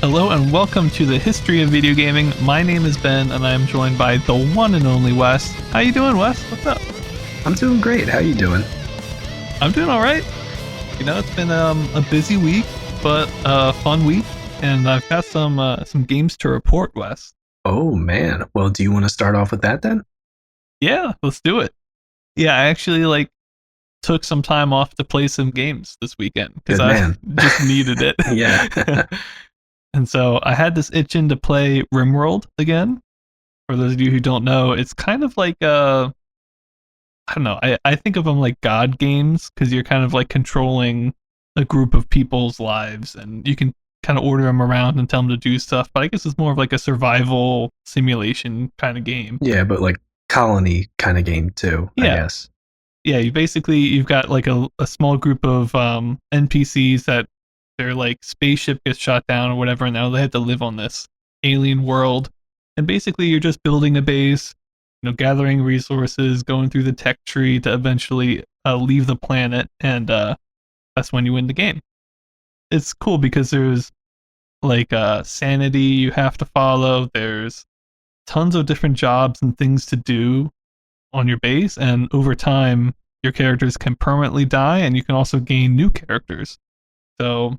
Hello and welcome to the History of Video Gaming. My name is Ben and I am joined by the one and only Wes. How you doing, Wes? What's up? I'm doing great. How you doing? I'm doing all right. You know, it's been a busy week, but a fun week, and I've got some games to report, Wes. Oh man. Well, do you want to start off with that then? Yeah, let's do it. Yeah, I actually took some time off to play some games this weekend because I just needed it. Yeah. And so I had this itching to play RimWorld again. For those of you who don't know, it's kind of like I don't know. I think of them like God games because you're kind of like controlling a group of people's lives, and you can kind of order them around and tell them to do stuff. But I guess it's more of like a survival simulation kind of game. Yeah, but like colony kind of game too, I guess. Yeah, you've got like a small group of NPCs that their like spaceship gets shot down or whatever, and now they have to live on this alien world. And basically you're just building a base, gathering resources, going through the tech tree to eventually leave the planet, and that's when you win the game. It's cool because there's like sanity you have to follow. There's tons of different jobs and things to do on your base, and over time your characters can permanently die, and you can also gain new characters. So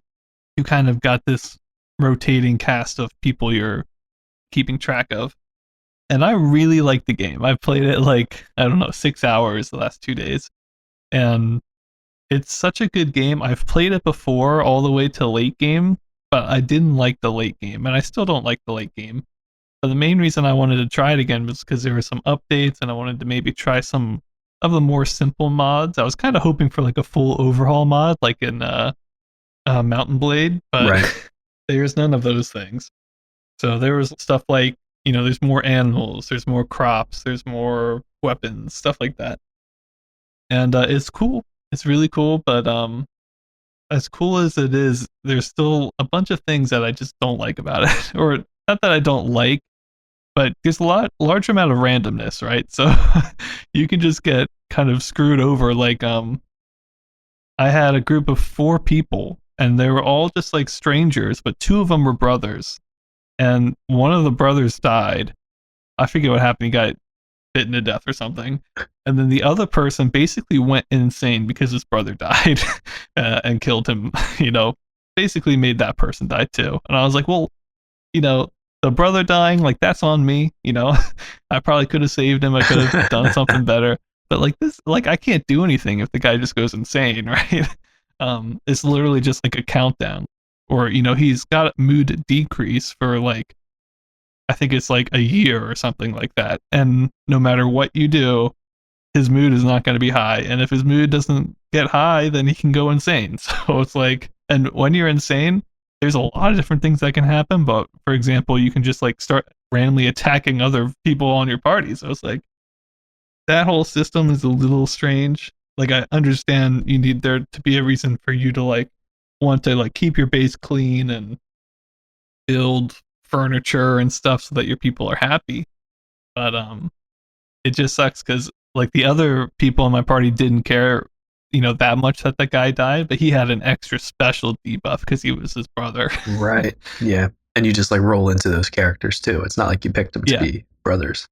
you kind of got this rotating cast of people you're keeping track of. And I really like the game. I've played it 6 hours the last 2 days. And it's such a good game. I've played it before all the way to late game, but I didn't like the late game, and I still don't like the late game. But the main reason I wanted to try it again was because there were some updates, and I wanted to maybe try some of the more simple mods. I was kind of hoping for like a full overhaul mod, like in Mountain Blade, but right. There's none of those things. So there was stuff like, there's more animals, there's more crops, there's more weapons, stuff like that. And it's cool. It's really cool, but as cool as it is, there's still a bunch of things that I just don't like about it. Or not that I don't like, but there's a large amount of randomness, right? So you can just get kind of screwed over. I had a group of 4 people, and they were all just like strangers, but 2 of them were brothers. And one of the brothers died. I forget what happened. He got bitten to death or something. And then the other person basically went insane because his brother died and killed him, basically made that person die too. And I was like, well, the brother dying, like, that's on me, I probably could have saved him. I could have done something better. But I can't do anything if the guy just goes insane, right? It's literally just like a countdown. Or, he's got a mood decrease for I think it's like a year or something like that. And no matter what you do, his mood is not going to be high. And if his mood doesn't get high, then he can go insane. So it's and when you're insane, there's a lot of different things that can happen. But for example, you can just start randomly attacking other people on your party. So it's that whole system is a little strange. I understand you need there to be a reason for you to want to keep your base clean and build furniture and stuff so that your people are happy. But it just sucks because the other people in my party didn't care that much that the guy died, but he had an extra special debuff because he was his brother. Right. Yeah. And you just roll into those characters too. It's not like you picked them to be brothers.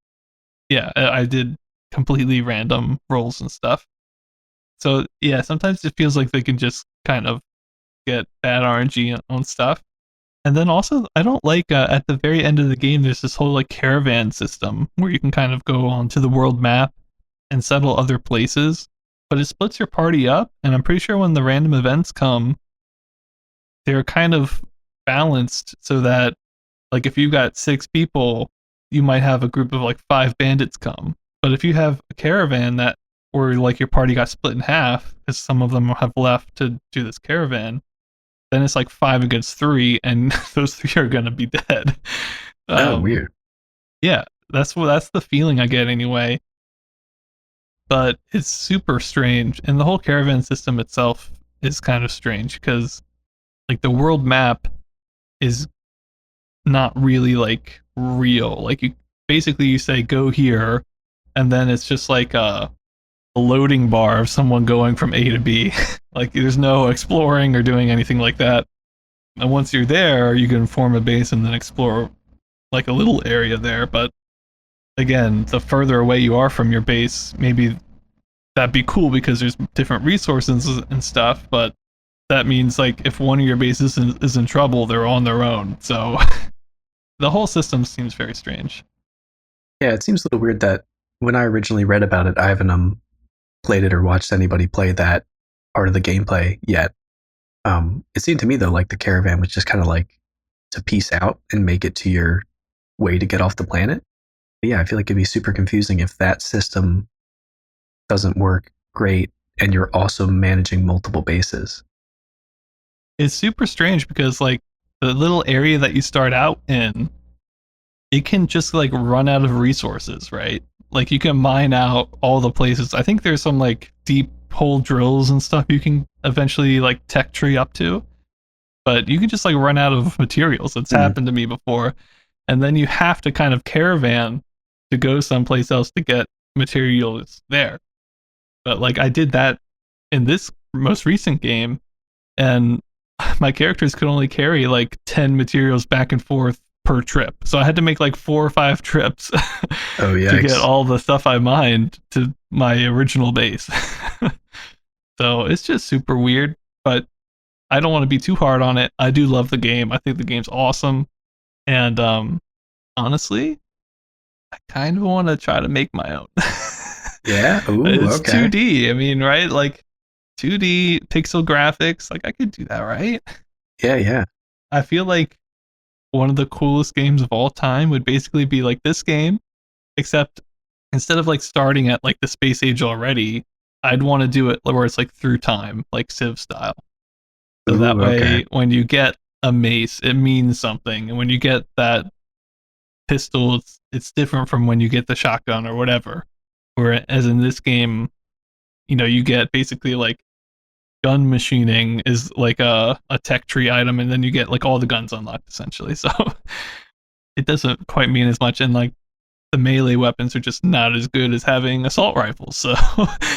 Yeah, I did completely random rolls and stuff. So yeah, sometimes it feels like they can just kind of get bad RNG on stuff. And then also, I don't like at the very end of the game, there's this whole caravan system where you can kind of go onto the world map and settle other places, but it splits your party up. And I'm pretty sure when the random events come, they're kind of balanced so that if you've got 6 people, you might have a group of 5 bandits come. But if you have a caravan or your party got split in half because some of them have left to do this caravan, then it's 5 against 3, and those 3 are gonna be dead. Weird. Yeah, that's the feeling I get anyway. But it's super strange, and the whole caravan system itself is kind of strange because the world map is not really real. You say go here, and then it's just a loading bar of someone going from A to B. There's no exploring or doing anything like that. And once you're there, you can form a base and then explore like a little area there. But again, the further away you are from your base, maybe that'd be cool because there's different resources and stuff. But that means like if one of your bases is in trouble, they're on their own. So the whole system seems very strange. Yeah, it seems a little weird that when I originally read about it, I haven't played it or watched anybody play that part of the gameplay yet. It seemed to me though like the caravan was just kind of like to piece out and make it to your way to get off the planet. But yeah, I feel like it'd be super confusing if that system doesn't work great and you're also managing multiple bases. It's super strange because like the little area that you start out in, it can just like run out of resources, right? Like you can mine out all the places. I think there's some like deep hole drills and stuff you can eventually like tech tree up to, but you can just like run out of materials. It's happened to me before. And then you have to kind of caravan to go someplace else to get materials there. But like I did that in this most recent game, and my characters could only carry like 10 materials back and forth per trip. So I had to make like 4 or 5 trips to get all the stuff I mined to my original base. So it's just super weird, but I don't want to be too hard on it. I do love the game. I think the game's awesome. And honestly, I kind of want to try to make my own. Yeah. Ooh, it's okay. 2D. I mean, right? Like 2D pixel graphics. Like I could do that, right? Yeah, yeah. I feel like one of the coolest games of all time would basically be like this game, except instead of like starting at like the space age already, I'd want to do it where it's like through time, like Civ style. So that way, when you get a mace, it means something, and when you get that pistol, it's different from when you get the shotgun or whatever. Whereas in this game, you know, you get basically like gun machining is like a tech tree item, and then you get like all the guns unlocked essentially. So it doesn't quite mean as much, and like the melee weapons are just not as good as having assault rifles. So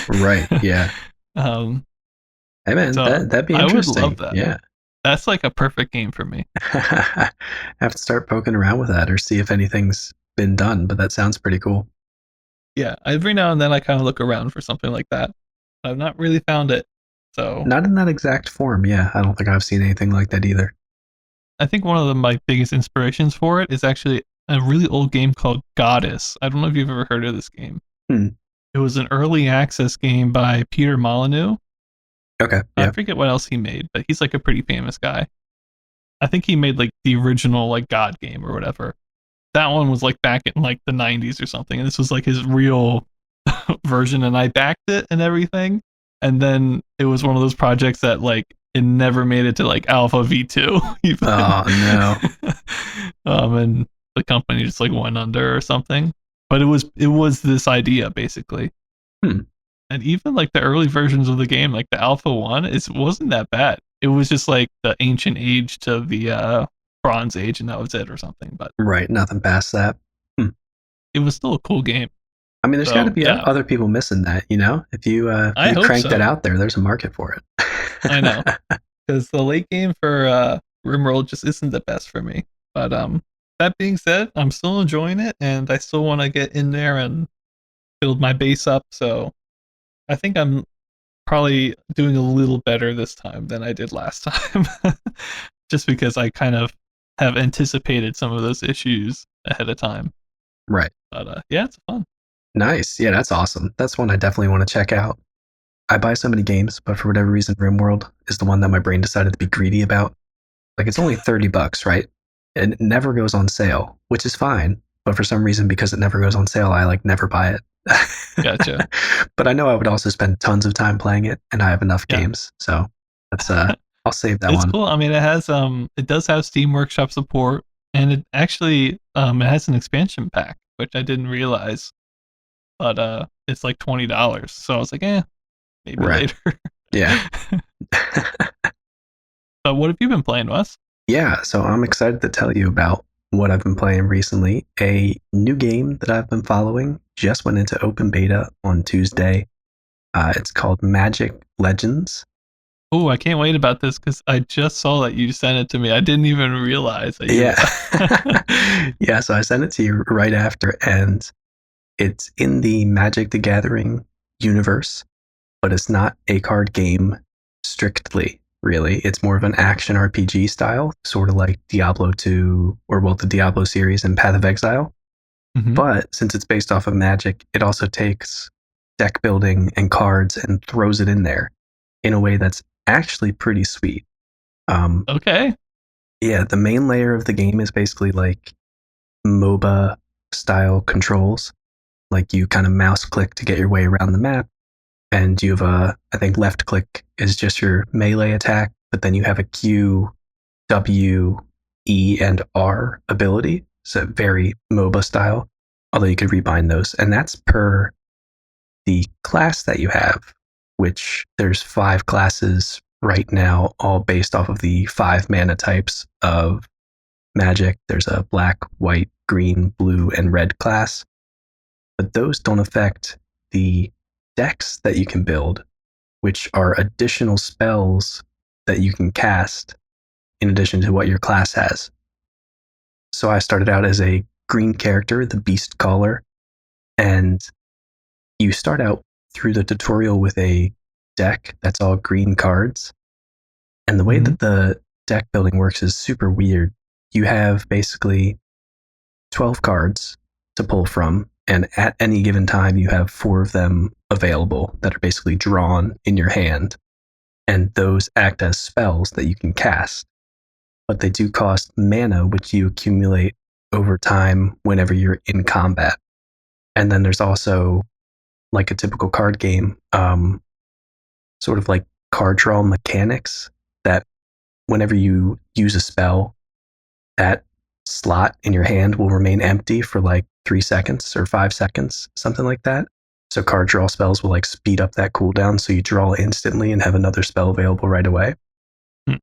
right, yeah. Hey man, so that'd be interesting. I would love that. Yeah, that's like a perfect game for me. I have to start poking around with that or see if anything's been done. But that sounds pretty cool. Yeah, every now and then I kind of look around for something like that. I've not really found it. So not in that exact form. Yeah, I don't think I've seen anything like that either. I think one of my biggest inspirations for it is actually a really old game called Goddess. I don't know if you've ever heard of this game. It was an early access game by Peter Molyneux. Okay. Yeah. I forget what else he made, but he's like a pretty famous guy. I think he made like the original like God game or whatever. That one was like back in like the 90s or something, and this was like his real version, and I backed it and everything. And then it was one of those projects that like it never made it to like alpha v2 even. Oh no. And the company just like went under or something. But it was this idea basically. And even like the early versions of the game, like the alpha one, it wasn't that bad. It was just like the ancient age to the bronze age, and that was it or something. But right, nothing past that. It was still a cool game. I mean, there's got to be other people missing that, you know? If you crank that out there, there's a market for it. I know. Because the late game for RimWorld just isn't the best for me. But that being said, I'm still enjoying it, and I still want to get in there and build my base up. So I think I'm probably doing a little better this time than I did last time. Just because I kind of have anticipated some of those issues ahead of time. Right. But yeah, it's fun. Nice. Yeah, that's awesome. That's one I definitely want to check out. I buy so many games, but for whatever reason, RimWorld is the one that my brain decided to be greedy about. Like, it's only $30, right? And it never goes on sale, which is fine. But for some reason, because it never goes on sale, I like never buy it. Gotcha. But I know I would also spend tons of time playing it, and I have enough games, so that's I'll save that one. It's cool. I mean, it does have Steam Workshop support, and it actually it has an expansion pack, which I didn't realize. But it's like $20, so I was like, maybe later. Yeah. But what have you been playing, Wes? Yeah, so I'm excited to tell you about what I've been playing recently. A new game that I've been following just went into open beta on Tuesday. It's called Magic Legends. Oh, I can't wait about this because I just saw that you sent it to me. I didn't even realize that you. Yeah. Yeah, so I sent it to you right after, and it's in the Magic the Gathering universe, but it's not a card game strictly, really. It's more of an action RPG style, sort of like Diablo 2, or well, the Diablo series and Path of Exile. Mhm. But since it's based off of Magic, it also takes deck building and cards and throws it in there in a way that's actually pretty sweet. Okay. Yeah, the main layer of the game is basically like MOBA style controls. Like you kind of mouse click to get your way around the map, and you have I think left click is just your melee attack, but then you have a Q, W, E, and R ability. So very MOBA style, although you could rebind those. And that's per the class that you have, which there's 5 classes right now, all based off of the 5 mana types of Magic. There's a black, white, green, blue, and red class. But those don't affect the decks that you can build, which are additional spells that you can cast in addition to what your class has. So I started out as a green character, the Beast Caller, and you start out through the tutorial with a deck that's all green cards. And the way Mhm. that the deck building works is super weird. You have basically 12 cards to pull from, and at any given time, you have 4 of them available that are basically drawn in your hand. And those act as spells that you can cast. But they do cost mana, which you accumulate over time whenever you're in combat. And then there's also, like a typical card game, sort of like card draw mechanics that whenever you use a spell, that slot in your hand will remain empty for like 3 seconds or 5 seconds, something like that. So card draw spells will like speed up that cooldown so you draw instantly and have another spell available right away. Hmm.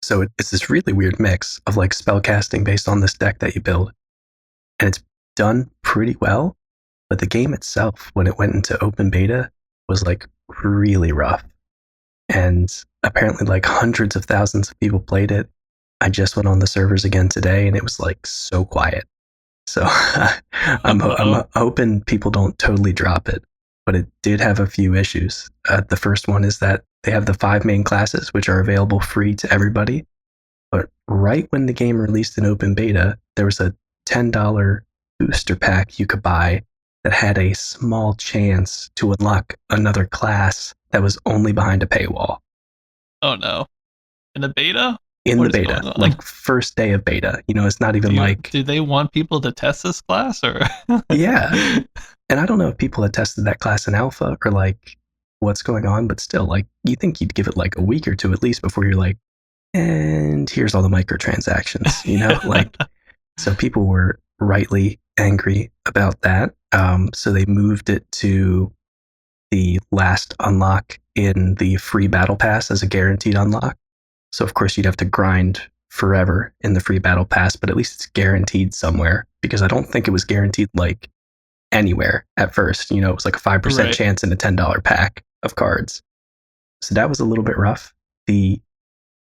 So it's this really weird mix of like spell casting based on this deck that you build. And it's done pretty well, but the game itself, when it went into open beta, was like really rough. And apparently like hundreds of thousands of people played it. I just went on the servers again today and it was like so quiet. So I'm Uh-oh. hoping people don't totally drop it, but it did have a few issues. The first one is that they have the 5 main classes, which are available free to everybody. But right when the game released in open beta, there was a $10 booster pack you could buy that had a small chance to unlock another class that was only behind a paywall Oh no. In the beta? in the What is beta, going on? like first day of beta. It's not even Do like, do they want people to test this class or? yeah. And I don't know if people had tested that class in alpha or like what's going on, but still, like, you think you'd give it like a week or two at least before you're like, and here's all the microtransactions, like, so people were rightly angry about that. So they moved it to the last unlock in the free battle pass as a guaranteed unlock. So of course you'd have to grind forever in the free battle pass, but at least it's guaranteed somewhere, because I don't think it was guaranteed like anywhere at first. It was like a 5% Right. chance in a $10 pack of cards. So that was a little bit rough. The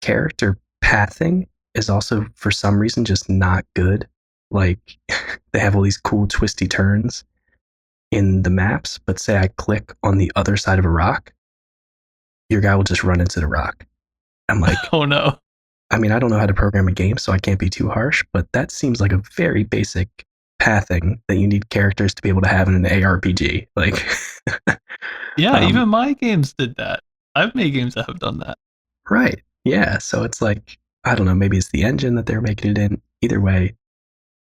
character pathing is also for some reason just not good. Like they have all these cool twisty turns in the maps, but say I click on the other side of a rock, your guy will just run into the rock. I'm like, Oh no. I mean, I don't know how to program a game, so I can't be too harsh, but that seems like a very basic pathing that you need characters to be able to have in an ARPG. Like, Yeah, um, even my games did that. I've made games that have done that. right. Yeah. So it's like, I don't know, maybe it's the engine that they're making it in. Either way,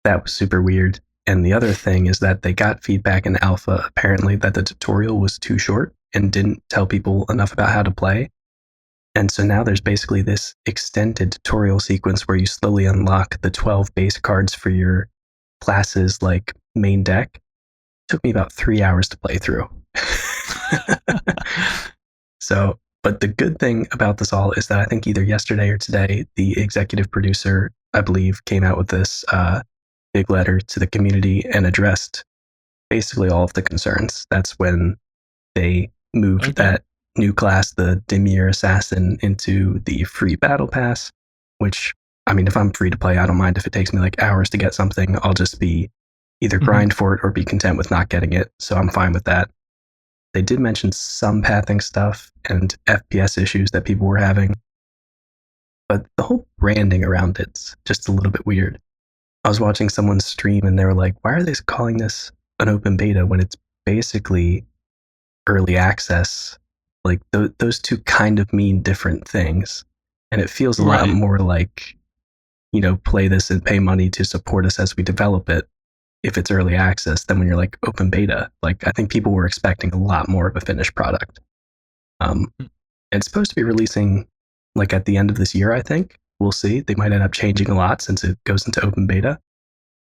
that was super weird. And the other thing is that they got feedback in alpha, apparently, that the tutorial was too short and didn't tell people enough about how to play. And so now there's basically this extended tutorial sequence where you slowly unlock the 12 base cards for your class's like main deck. It took me about 3 hours to play through. So, but the good thing about this all is that I think either yesterday or today, the executive producer, I believe, came out with this big letter to the community and addressed basically all of the concerns. That's when they moved Okay. that new class, the Dimir Assassin, into the free battle pass, which, I mean, if I'm free to play, I don't mind if it takes me like hours to get something. I'll just be either grind for it or be content with not getting it. So I'm fine with that. They did mention some pathing stuff and FPS issues that people were having, but the whole branding around it's just a little bit weird. I was watching someone stream and they were like, why are they calling this an open beta when it's basically early access? Like those two kind of mean different things. And it feels a lot more like, play this and pay money to support us as we develop it if it's early access than when you're like open beta. Like, I think people were expecting a lot more of a finished product. It's supposed to be releasing like at the end of this year, I think. We'll see. They might end up changing a lot since it goes into open beta.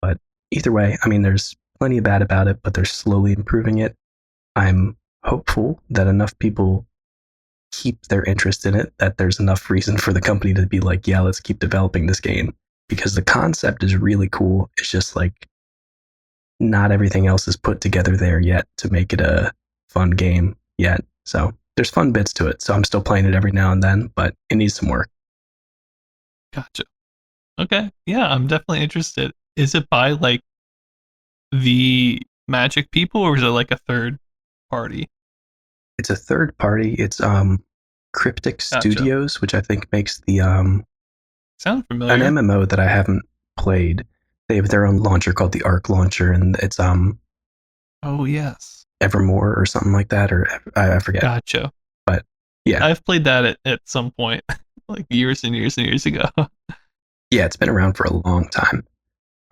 But either way, I mean, there's plenty of bad about it, but they're slowly improving it. I'm hopeful that enough people keep their interest in it, that there's enough reason for the company to be like, yeah, let's keep developing this game. Because the concept is really cool. It's just like not everything else is put together there yet to make it a fun game yet. So there's fun bits to it. So I'm still playing it every now and then, but it needs some work. Gotcha. Okay. Yeah, I'm definitely interested. Is it by like the Magic people, or is it like a third party? It's a third party. It's Cryptic Studios, which I think makes the sound familiar. An MMO that I haven't played. They have their own launcher called the Arc launcher, and it's oh yes, Evermore or something like that, or I forget. Gotcha. But yeah, I've played that at some point, like years and years and years ago. Yeah, it's been around for a long time.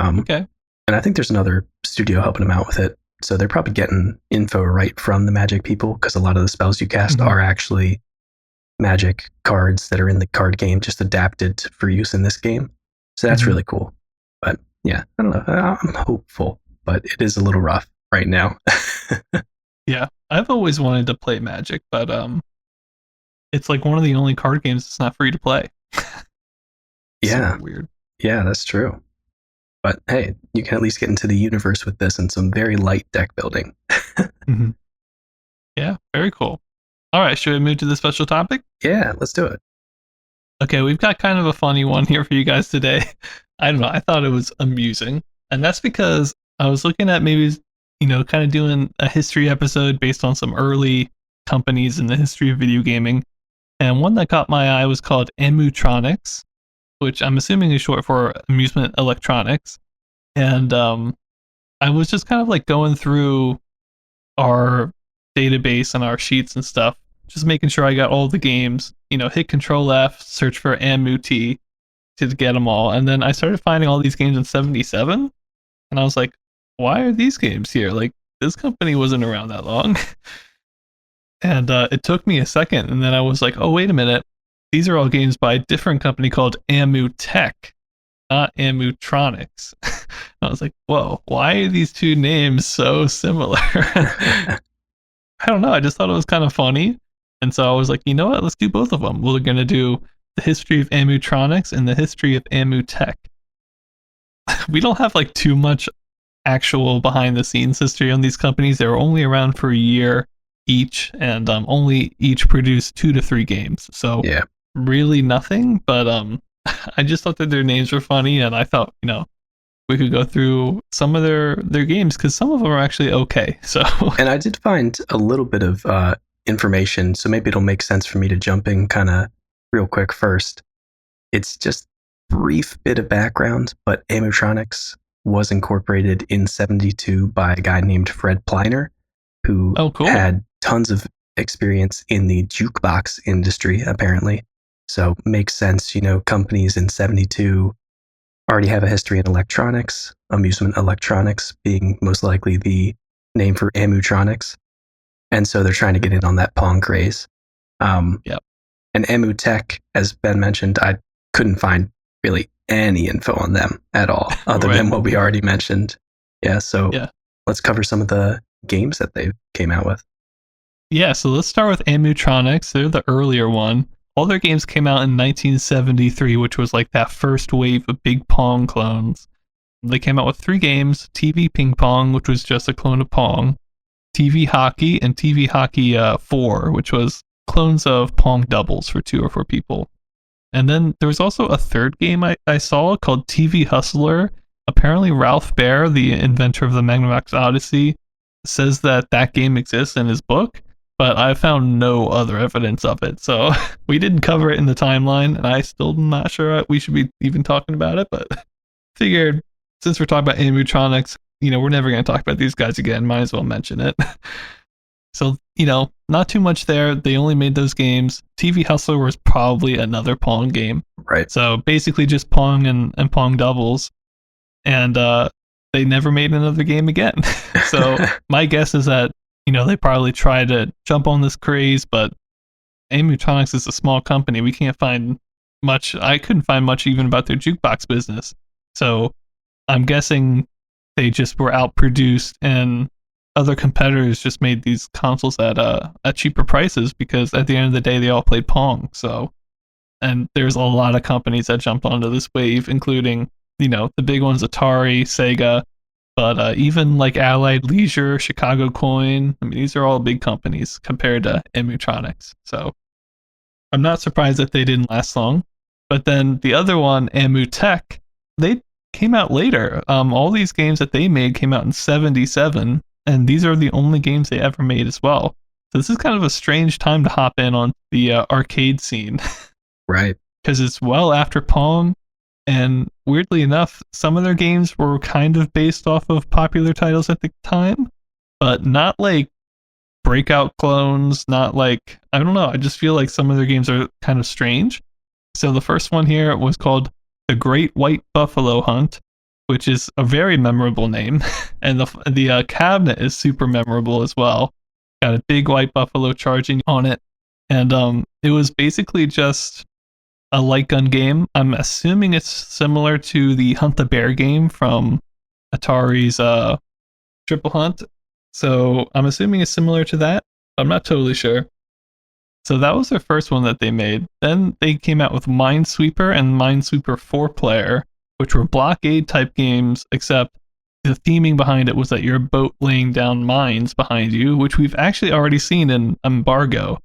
Okay. And I think there's another studio helping them out with it. So they're probably getting info right from the Magic people, because a lot of the spells you cast are actually Magic cards that are in the card game, just adapted for use in this game. So that's really cool. But yeah, I don't know. I'm hopeful, but it is a little rough right now. Yeah, I've always wanted to play Magic, but it's like one of the only card games that's not free to play. Yeah. Super weird. Yeah, that's true. But hey, you can at least get into the universe with this and some very light deck building. Yeah, very cool. All right, should we move to the special topic? Yeah, let's do it. Okay, we've got kind of a funny one here for you guys today. I don't know, I thought it was amusing. And that's because I was looking at maybe, kind of doing a history episode based on some early companies in the history of video gaming. And one that caught my eye was called Amutronics, which I'm assuming is short for Amusement Electronics. And I was just kind of like going through our database and our sheets and stuff, just making sure I got all the games, hit Control F, search for Amu-T to get them all. And then I started finding all these games in 77. And I was like, why are these games here? Like, this company wasn't around that long. And it took me a second. And then I was like, oh, wait a minute. These are all games by a different company called Amutech, not Amutronics. I was like, whoa, why are these two names so similar? I don't know. I just thought it was kind of funny. And so I was like, you know what? Let's do both of them. We're going to do the history of Amutronics and the history of Amutech. We don't have like too much actual behind the scenes history on these companies. They were only around for a year each, and only each produced 2 to 3 games. So yeah, really nothing. But I just thought that their names were funny, and I thought, we could go through some of their games, because some of them are actually okay. So and I did find a little bit of information, so maybe it'll make sense for me to jump in kind of real quick first. It's just brief bit of background, but Amutronics was incorporated in 72 by a guy named Fred Pliner, who had tons of experience in the jukebox industry, apparently. So makes sense, companies in 72 already have a history in electronics, amusement electronics being most likely the name for Amutronics. And so they're trying to get in on that Pong craze. And Amutech, as Ben mentioned, I couldn't find really any info on them at all, other than what we already mentioned. So let's cover some of the games that they came out with. Yeah, so let's start with Amutronics. They're the earlier one. All their games came out in 1973, which was like that first wave of big Pong clones. They came out with 3 games: TV Ping Pong, which was just a clone of Pong, TV Hockey, and TV Hockey 4, which was clones of Pong doubles for 2 or 4 people. And then there was also a third game I saw called TV Hustler. Apparently, Ralph Baer, the inventor of the Magnavox Odyssey, says that game exists in his book, but I found no other evidence of it. So we didn't cover it in the timeline, and I still am not sure we should be even talking about it, but figured since we're talking about animatronics, we're never going to talk about these guys again. Might as well mention it. So, not too much there. They only made those games. TV Hustler was probably another Pong game. Right. So basically just Pong and Pong doubles. And they never made another game again. So my guess is that, they probably tried to jump on this craze, but Animatronics is a small company. We can't find much. I couldn't find much even about their jukebox business. So I'm guessing they just were outproduced and other competitors just made these consoles at cheaper prices because at the end of the day they all played Pong. So, and there's a lot of companies that jumped onto this wave, including the big ones, Atari, Sega, but even like Allied Leisure, Chicago Coin. I mean, these are all big companies compared to Animatronics. So I'm not surprised that they didn't last long. But then the other one, Amu Tech, they came out later. All these games that they made came out in '77. And these are the only games they ever made as well. So this is kind of a strange time to hop in on the arcade scene. Right. Because it's well after Pong. And weirdly enough, some of their games were kind of based off of popular titles at the time. But not like breakout clones, not like, I don't know. I just feel like some of their games are kind of strange. So the first one here was called The Great White Buffalo Hunt, which is a very memorable name, and the cabinet is super memorable as well. Got a big white buffalo charging on it, and it was basically just a light gun game. I'm assuming it's similar to the Hunt the Bear game from Atari's Triple Hunt. So I'm assuming it's similar to that. I'm not totally sure. So that was their first one that they made. Then they came out with Minesweeper and Minesweeper 4-player, which were blockade type games, except the theming behind it was that you're a boat laying down mines behind you, which we've actually already seen in Embargo,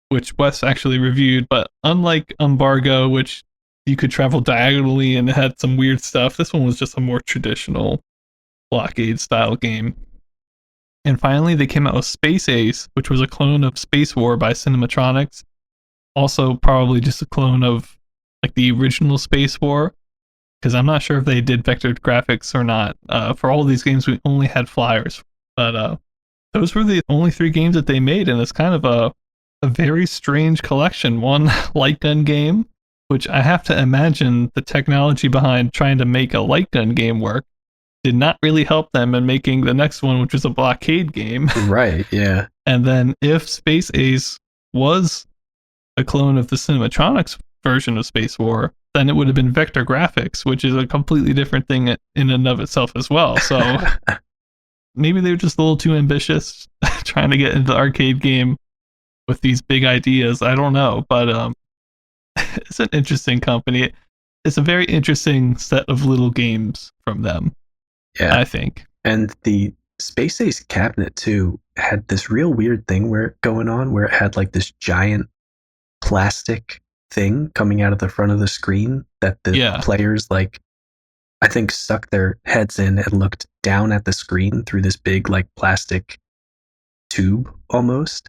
which Wes actually reviewed. But unlike Embargo, which you could travel diagonally and it had some weird stuff, this one was just a more traditional blockade style game. And finally, they came out with Space Ace, which was a clone of Space War by Cinematronics. Also, probably just a clone of like the original Space War, because I'm not sure if they did vector graphics or not. For all of these games, we only had flyers. But those were the only 3 games that they made, and it's kind of a very strange collection. One light gun game, which I have to imagine the technology behind trying to make a light gun game work did not really help them in making the next one, which was a blockade game. Right, yeah. And then if Space Ace was a clone of the Cinematronics version of Space War, then it would have been vector graphics, which is a completely different thing in and of itself as well. So maybe they were just a little too ambitious trying to get into the arcade game with these big ideas. I don't know, but it's an interesting company. It's a very interesting set of little games from them. Yeah, I think. And the Space Ace cabinet too had this real weird thing going on where it had like this giant plastic thing coming out of the front of the screen that the players like, I think, stuck their heads in and looked down at the screen through this big like plastic tube almost.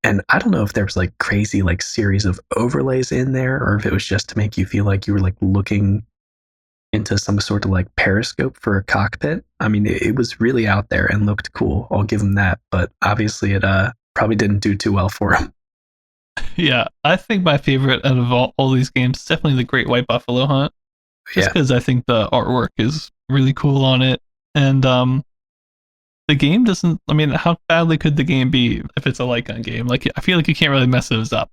And I don't know if there was like crazy like series of overlays in there or if it was just to make you feel like you were like looking into some sort of like periscope for a cockpit. I mean, it was really out there and looked cool. I'll give them that. But obviously it probably didn't do too well for them. Yeah, I think my favorite out of all these games is definitely the Great White Buffalo Hunt. Just because I think the artwork is really cool on it. And the game doesn't, I mean, how badly could the game be if it's a light gun game? Like, I feel like you can't really mess those up.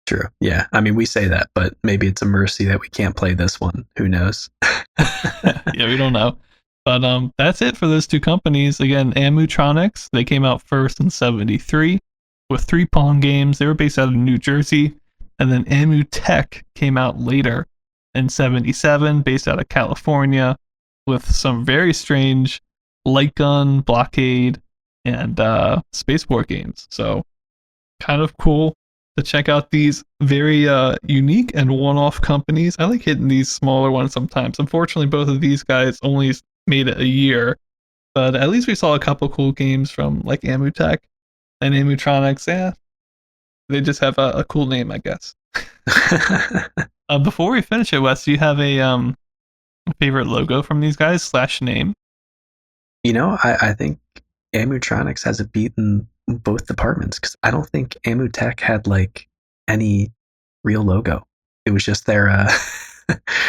True. Yeah. I mean, we say that, but maybe it's a mercy that we can't play this one. Who knows? Yeah, we don't know. But that's it for those 2 companies. Again, Amutronics, they came out first in '73 with 3 Pong games. They were based out of New Jersey. And then Amu Tech came out later in '77, based out of California, with some very strange light gun blockade and spaceport games. So kind of cool to check out these very unique and one-off companies. I like hitting these smaller ones sometimes. Unfortunately, both of these guys only made it a year, but at least we saw a couple cool games from like Amutech and Amutronics. Yeah, they just have a cool name, I guess. Before we finish it, Wes, do you have a favorite logo from these guys / name? I think Amutronics has a beat in both departments because I don't think Amutech had like any real logo. It was just their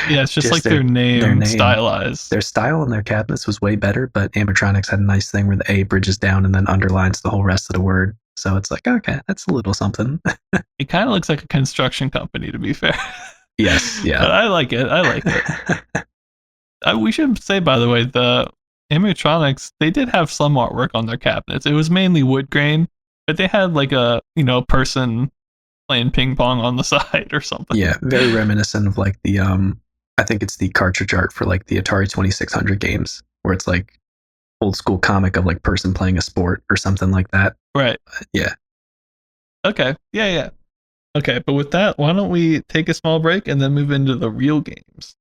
yeah, it's just like their name stylized. Their style and their cabinets was way better, but Amutronics had a nice thing where the A bridges down and then underlines the whole rest of the word. So it's like, okay, that's a little something. It kind of looks like a construction company, to be fair. Yes, yeah. But I like it. We should say, by the way, the Amutronics, they did have some artwork on their cabinets. It was mainly wood grain, but they had like a person playing ping pong on the side or something. Yeah, very reminiscent of like the I think it's the cartridge art for like the Atari 2600 games, where it's like old school comic of like person playing a sport or something like that. Right. Yeah. Okay. Yeah. Okay, but with that, why don't we take a small break and then move into the real games?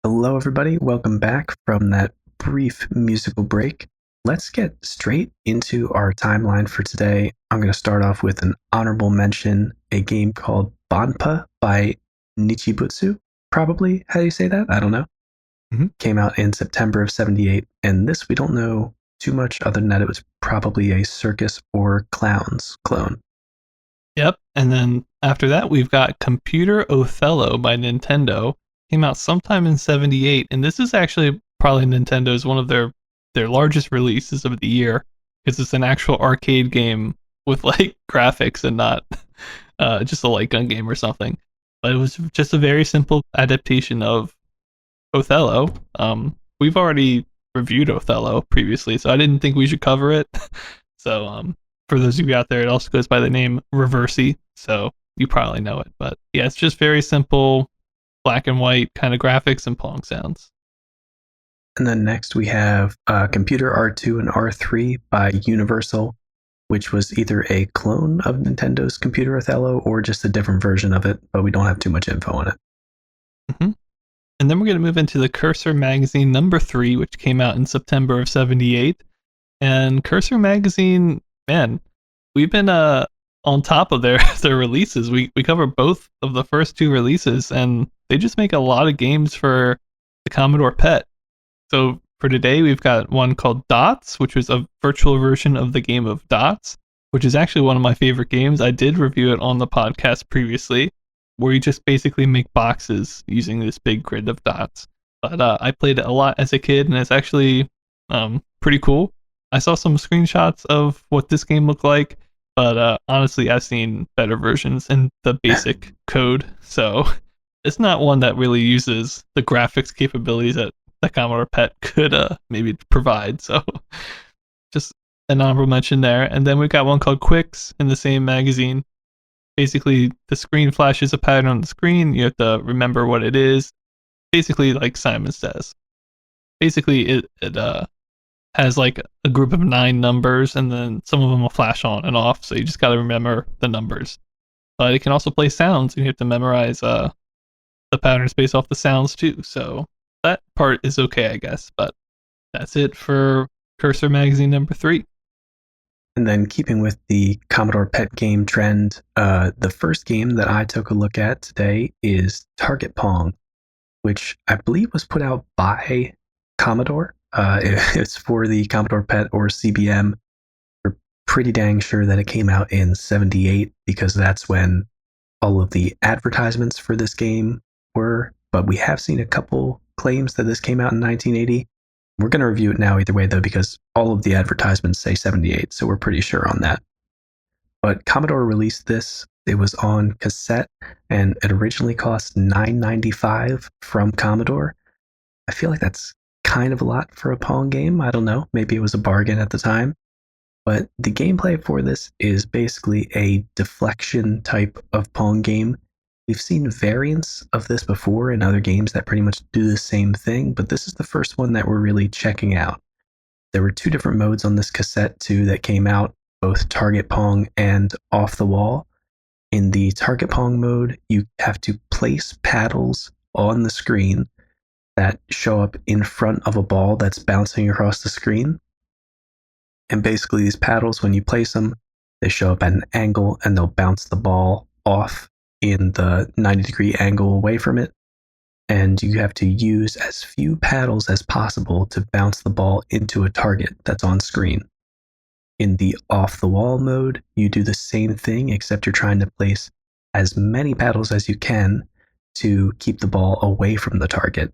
Hello, everybody. Welcome back from that brief musical break. Let's get straight into our timeline for today. I'm going to start off with an honorable mention, a game called Banpa by Nichibutsu. Probably how do you say that? I don't know. Mm-hmm. Came out in September of 78. And this, we don't know too much other than that it was probably a circus or clowns clone. Yep. And then after that, we've got Computer Othello by Nintendo. Came out sometime in 78. And this is actually probably Nintendo's one of their largest releases of the year, because it's an actual arcade game with like graphics and not just a light gun game or something. But it was just a very simple adaptation of Othello. We've already reviewed Othello previously, so I didn't think we should cover it. So for those of you out there, it also goes by the name Reversi, so you probably know it. But yeah, it's just very simple, black and white kind of graphics and Pong sounds. And then next we have Computer R2 and R3 by Universal, which was either a clone of Nintendo's Computer Othello or just a different version of it, but we don't have too much info on it. Mm-hmm. And then we're going to move into the Cursor Magazine number 3, which came out in September of 78. And Cursor Magazine, man, we've been on top of their releases. We cover both of the first 2 releases, and they just make a lot of games for the Commodore PET. So for today, we've got one called Dots, which was a virtual version of the game of Dots, which is actually one of my favorite games. I did review it on the podcast previously, where you just basically make boxes using this big grid of dots. But I played it a lot as a kid, and it's actually pretty cool. I saw some screenshots of what this game looked like, but honestly, I've seen better versions in the basic code. So it's not one that really uses the graphics capabilities that the Commodore PET could maybe provide. So just an honorable mention there. And then we've got one called Quicks in the same magazine. Basically, the screen flashes a pattern on the screen. You have to remember what it is. Basically, like Simon Says. Basically, it has like a group of 9 numbers, and then some of them will flash on and off. So you just got to remember the numbers. But it can also play sounds, and you have to memorize the patterns based off the sounds too. So that part is okay, I guess. But that's it for Cursor Magazine number 3. And then keeping with the Commodore pet game trend, the first game that I took a look at today is Target Pong, which I believe was put out by Commodore. It's for the Commodore PET or CBM. We're pretty dang sure that it came out in '78 because that's when all of the advertisements for this game were. But we have seen a couple claims that this came out in 1980. We're going to review it now either way, though, because all of the advertisements say '78, so we're pretty sure on that. But Commodore released this. It was on cassette, and it originally cost $9.95 from Commodore. I feel like that's kind of a lot for a Pong game. I don't know. Maybe it was a bargain at the time. But the gameplay for this is basically a deflection type of Pong game. We've seen variants of this before in other games that pretty much do the same thing, but this is the first one that we're really checking out. There were 2 different modes on this cassette too that came out, both Target Pong and Off the Wall. In the Target Pong mode, you have to place paddles on the screen that show up in front of a ball that's bouncing across the screen. And basically these paddles, when you place them, they show up at an angle and they'll bounce the ball off in the 90-degree angle away from it. And you have to use as few paddles as possible to bounce the ball into a target that's on screen. In the off-the-wall mode, you do the same thing, except you're trying to place as many paddles as you can to keep the ball away from the target.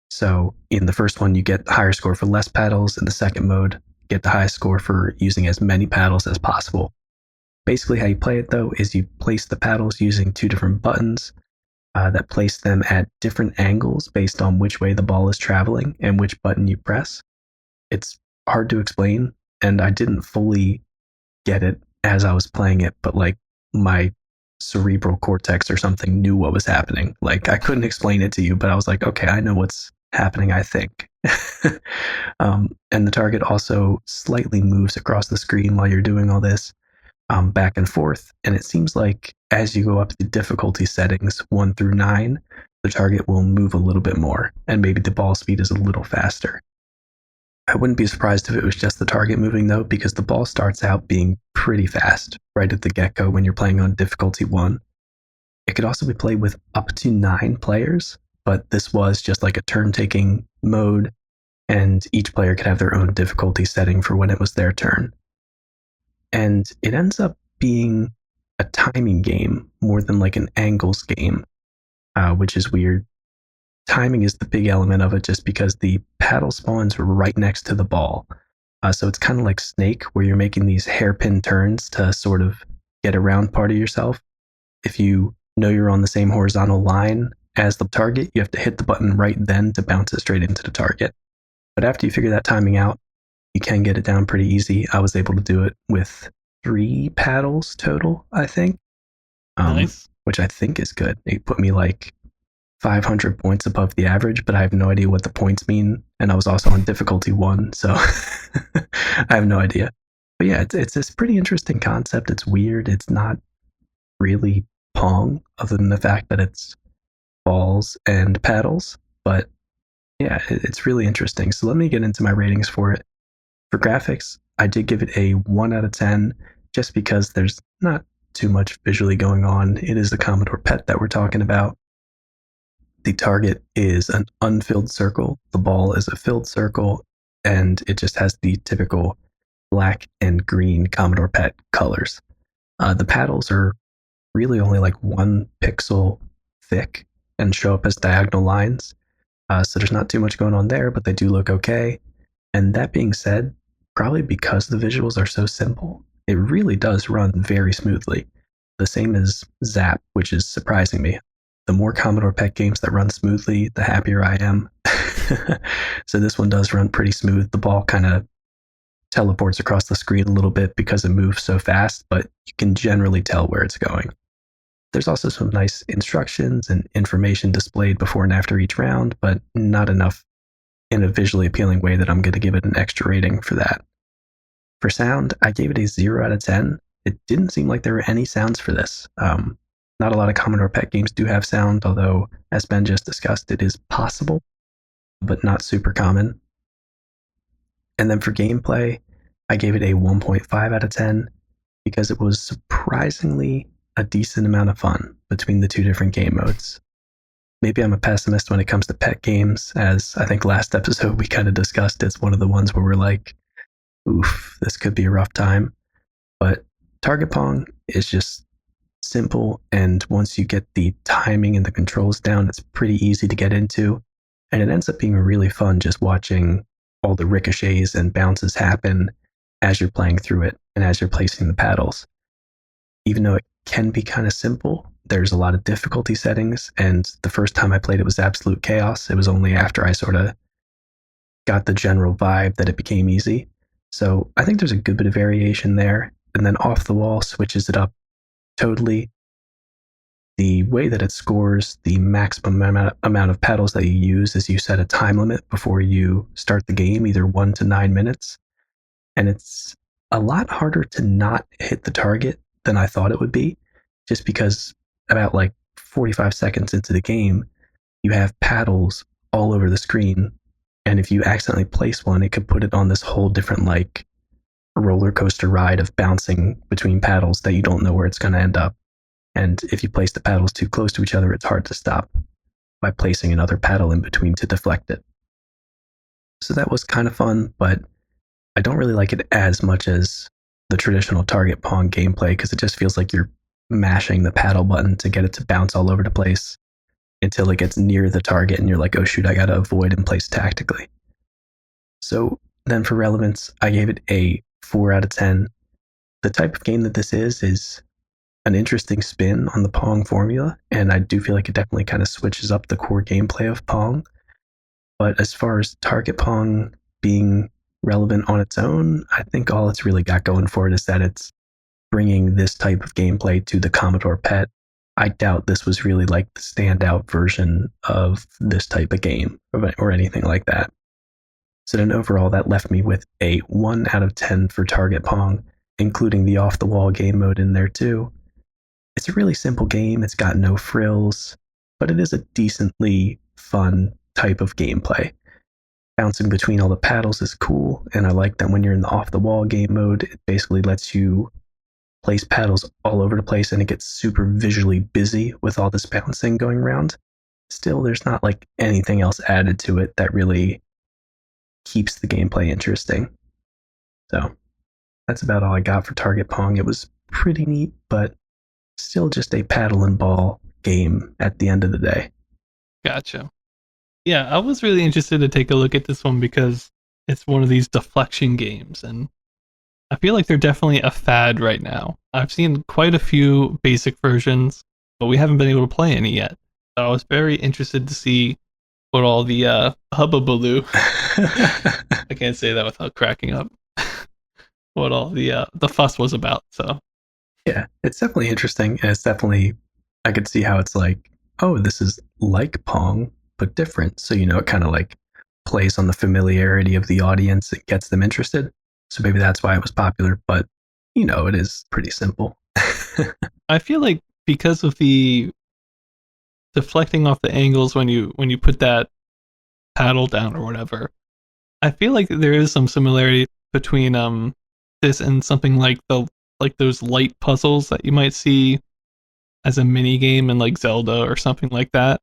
So in the first one, you get the higher score for less paddles. In the second mode, you get the highest score for using as many paddles as possible. Basically, how you play it, though, is you place the paddles using 2 different buttons that place them at different angles based on which way the ball is traveling and which button you press. It's hard to explain, and I didn't fully get it as I was playing it, but like my cerebral cortex or something knew what was happening. Like I couldn't explain it to you, but I was like, okay, I know what's happening, I think. And the target also slightly moves across the screen while you're doing all this, back and forth. And it seems like as you go up the difficulty settings 1 through 9, the target will move a little bit more, and maybe the ball speed is a little faster. I wouldn't be surprised if it was just the target moving, though, because the ball starts out being pretty fast right at the get-go when you're playing on difficulty 1. It could also be played with up to 9 players, but this was just like a turn-taking mode, and each player could have their own difficulty setting for when it was their turn. And it ends up being a timing game more than like an angles game, which is weird. Timing is the big element of it just because the paddle spawns right next to the ball. So it's kind of like Snake, where you're making these hairpin turns to sort of get around part of yourself. If you know you're on the same horizontal line as the target, you have to hit the button right then to bounce it straight into the target. But after you figure that timing out, you can get it down pretty easy. I was able to do it with 3 paddles total, I think. Nice. Which I think is good. It put me like 500 points above the average, but I have no idea what the points mean. And I was also on difficulty 1, so I have no idea. But yeah, it's this pretty interesting concept. It's weird. It's not really Pong, other than the fact that it's balls and paddles. But yeah, it's really interesting. So let me get into my ratings for it. For graphics, I did give it a 1 out of 10, just because there's not too much visually going on. It is the Commodore PET that we're talking about. The target is an unfilled circle, the ball is a filled circle, and it just has the typical black and green Commodore PET colors. The paddles are really only like 1 pixel thick and show up as diagonal lines, so there's not too much going on there, but they do look okay. And that being said, probably because the visuals are so simple, it really does run very smoothly. The same as Zap, which is surprising me. The more Commodore PET games that run smoothly, the happier I am. So this one does run pretty smooth. The ball kind of teleports across the screen a little bit because it moves so fast, but you can generally tell where it's going. There's also some nice instructions and information displayed before and after each round, but not enough in a visually appealing way that I'm going to give it an extra rating for that. For sound, I gave it a 0 out of 10. It didn't seem like there were any sounds for this. Not a lot of Commodore PET games do have sound, although, as Ben just discussed, it is possible, but not super common. And then for gameplay, I gave it a 1.5 out of 10 because it was surprisingly a decent amount of fun between the two different game modes. Maybe I'm a pessimist when it comes to pet games, as I think last episode we kind of discussed it's one of the ones where we're like, oof, this could be a rough time. But Target Pong is just simple, and once you get the timing and the controls down, it's pretty easy to get into. And it ends up being really fun just watching all the ricochets and bounces happen as you're playing through it and as you're placing the paddles. Even though it can be kind of simple, there's a lot of difficulty settings, and the first time I played it was absolute chaos. It was only after I sort of got the general vibe that it became easy. So I think there's a good bit of variation there. And then Off the Wall switches it up totally. The way that it scores the maximum amount of paddles that you use is you set a time limit before you start the game, either 1 to 9 minutes. And it's a lot harder to not hit the target than I thought it would be, just because about like 45 seconds into the game, you have paddles all over the screen. And if you accidentally place one, it could put it on this whole different like roller coaster ride of bouncing between paddles that you don't know where it's going to end up. And if you place the paddles too close to each other, it's hard to stop by placing another paddle in between to deflect it. So that was kind of fun, but I don't really like it as much as the traditional Target Pong gameplay because it just feels like you're mashing the paddle button to get it to bounce all over the place until it gets near the target and you're like, oh shoot, I got to avoid and place tactically. So then for relevance, I gave it a 4 out of 10. The type of game that this is an interesting spin on the Pong formula, and I do feel like it definitely kind of switches up the core gameplay of Pong. But as far as Target Pong being relevant on its own, I think all it's really got going for it is that it's bringing this type of gameplay to the Commodore PET. I doubt this was really like the standout version of this type of game or anything like that. So then overall, that left me with a 1 out of 10 for Target Pong, including the off-the-wall game mode in there too. It's a really simple game, it's got no frills, but it is a decently fun type of gameplay. Bouncing between all the paddles is cool, and I like that when you're in the off-the-wall game mode, it basically lets you place paddles all over the place and it gets super visually busy with all this bouncing going around. Still, there's not like anything else added to it that really keeps the gameplay interesting. So that's about all I got for Target Pong. It was pretty neat, but still just a paddle and ball game at the end of the day. Gotcha. Yeah, I was really interested to take a look at this one because it's one of these deflection games, and I feel like they're definitely a fad right now. I've seen quite a few basic versions, but we haven't been able to play any yet. So I was very interested to see what all the hubbubaloo, I can't say that without cracking up, what all the fuss was about. So yeah, it's definitely interesting, and it's definitely, I could see how it's like, oh, this is like Pong, but different. So, it kind of like plays on the familiarity of the audience. It gets them interested. So maybe that's why it was popular, but it is pretty simple. I feel like because of the deflecting off the angles when you put that paddle down or whatever, I feel like there is some similarity between this and something like those light puzzles that you might see as a mini game in like Zelda or something like that.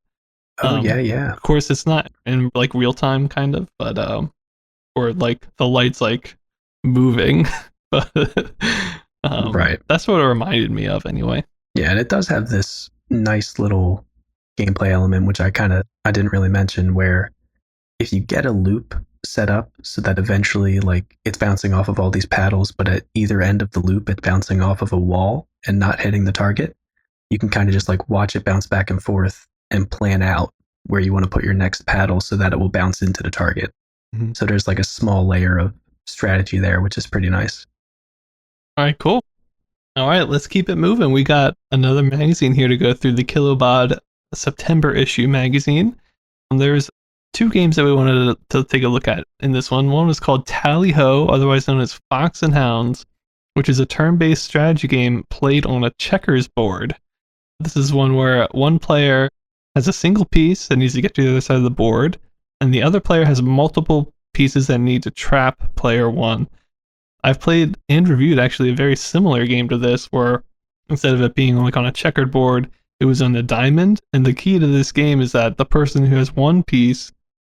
Oh yeah. Of course, it's not in like real time, kind of, but or like the lights like moving, but right. That's what it reminded me of, anyway. Yeah, and it does have this nice little gameplay element, which I didn't really mention, where if you get a loop set up so that eventually like it's bouncing off of all these paddles, but at either end of the loop it's bouncing off of a wall and not hitting the target, you can kind of just like watch it bounce back and forth and plan out where you want to put your next paddle so that it will bounce into the target. Mm-hmm. So there's like a small layer of strategy there, which is pretty nice. All right, cool. All right, let's keep it moving. We got another magazine here to go through, the Kilobod September issue magazine. There's two games that we wanted to take a look at in this one. One was called Tally Ho, otherwise known as Fox and Hounds, which is a turn-based strategy game played on a checkers board. This is one where one player has a single piece that needs to get to the other side of the board, and the other player has multiple pieces that need to trap player one. I've played and reviewed actually a very similar game to this, where instead of it being like on a checkered board, it was on a diamond. And the key to this game is that the person who has one piece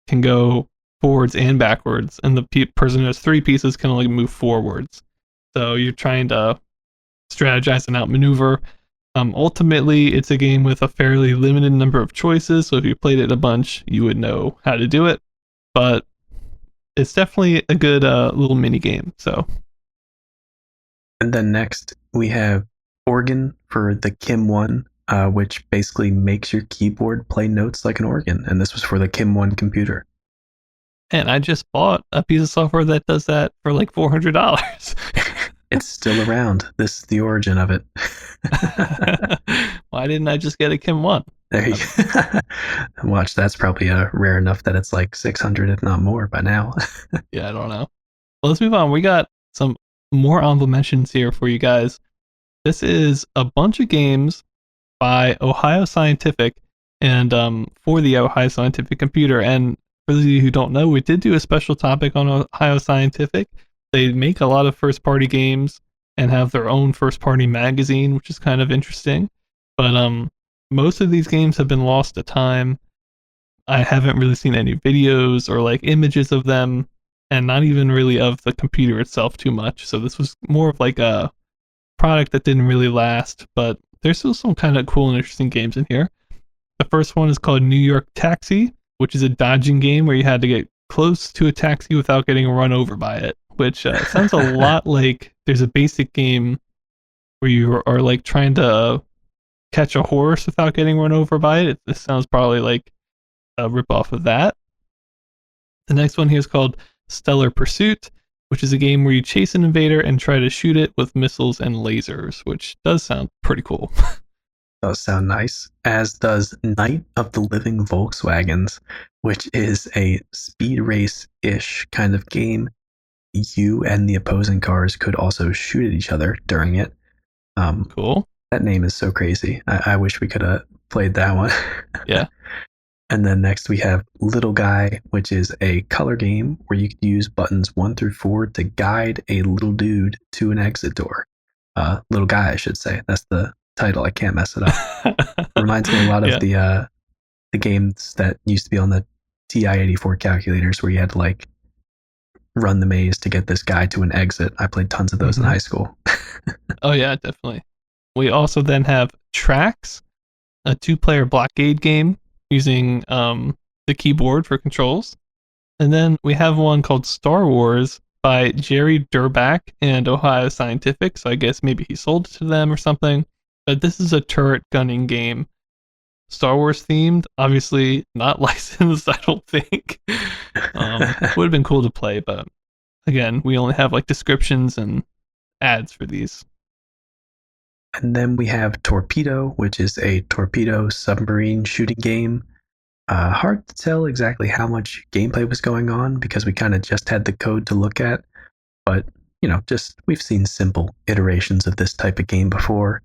can go forwards and backwards, and the person who has three pieces can only move forwards. So you're trying to strategize and outmaneuver. Ultimately, it's a game with a fairly limited number of choices, so if you played it a bunch, you would know how to do it. But it's definitely a good little mini game. So, and then next we have organ for the Kim 1, which basically makes your keyboard play notes like an organ, and this was for the Kim 1 computer. And I just bought a piece of software that does that for like $400. It's still around. This is the origin of it. Why didn't I just get a Kim 1? There you go. Watch, that's probably rare enough that it's like 600, if not more, by now. Yeah, I don't know. Well, let's move on. We got some more honorable mentions here for you guys. This is a bunch of games by Ohio Scientific and for the Ohio Scientific computer. And for those of you who don't know, we did do a special topic on Ohio Scientific. They make a lot of first-party games and have their own first-party magazine, which is kind of interesting. But most of these games have been lost to time. I haven't really seen any videos or like images of them, and not even really of the computer itself too much. So this was more of like a product that didn't really last, but there's still some kind of cool and interesting games in here. The first one is called New York Taxi, which is a dodging game where you had to get close to a taxi without getting run over by it, which sounds a lot like there's a basic game where you are like trying to catch a horse without getting run over by it. This sounds probably like a ripoff of that. The next one here is called Stellar Pursuit, which is a game where you chase an invader and try to shoot it with missiles and lasers, which does sound pretty cool. Does sound nice, as does Night of the Living Volkswagens, which is a speed race-ish kind of game. You and the opposing cars could also shoot at each other during it. Cool. That name is so crazy. I wish we could have played that one. Yeah. And then next we have Little Guy, which is a color game where you could use buttons 1 through 4 to guide a little dude to an exit door. Little Guy, I should say. That's the title. I can't mess it up. Reminds me a lot of the games that used to be on the TI-84 calculators where you had to like run the maze to get this guy to an exit. I played tons of those in high school. Oh yeah, definitely. We also then have Tracks, a 2-player blockade game using the keyboard for controls. And then we have one called Star Wars by Jerry Durback and Ohio Scientific. So I guess maybe he sold it to them or something. But this is a turret gunning game. Star Wars themed, obviously not licensed, I don't think. Would have been cool to play, but again, we only have like descriptions and ads for these. And then we have Torpedo, which is a torpedo submarine shooting game. Hard to tell exactly how much gameplay was going on because we kind of just had the code to look at. But, just we've seen simple iterations of this type of game before.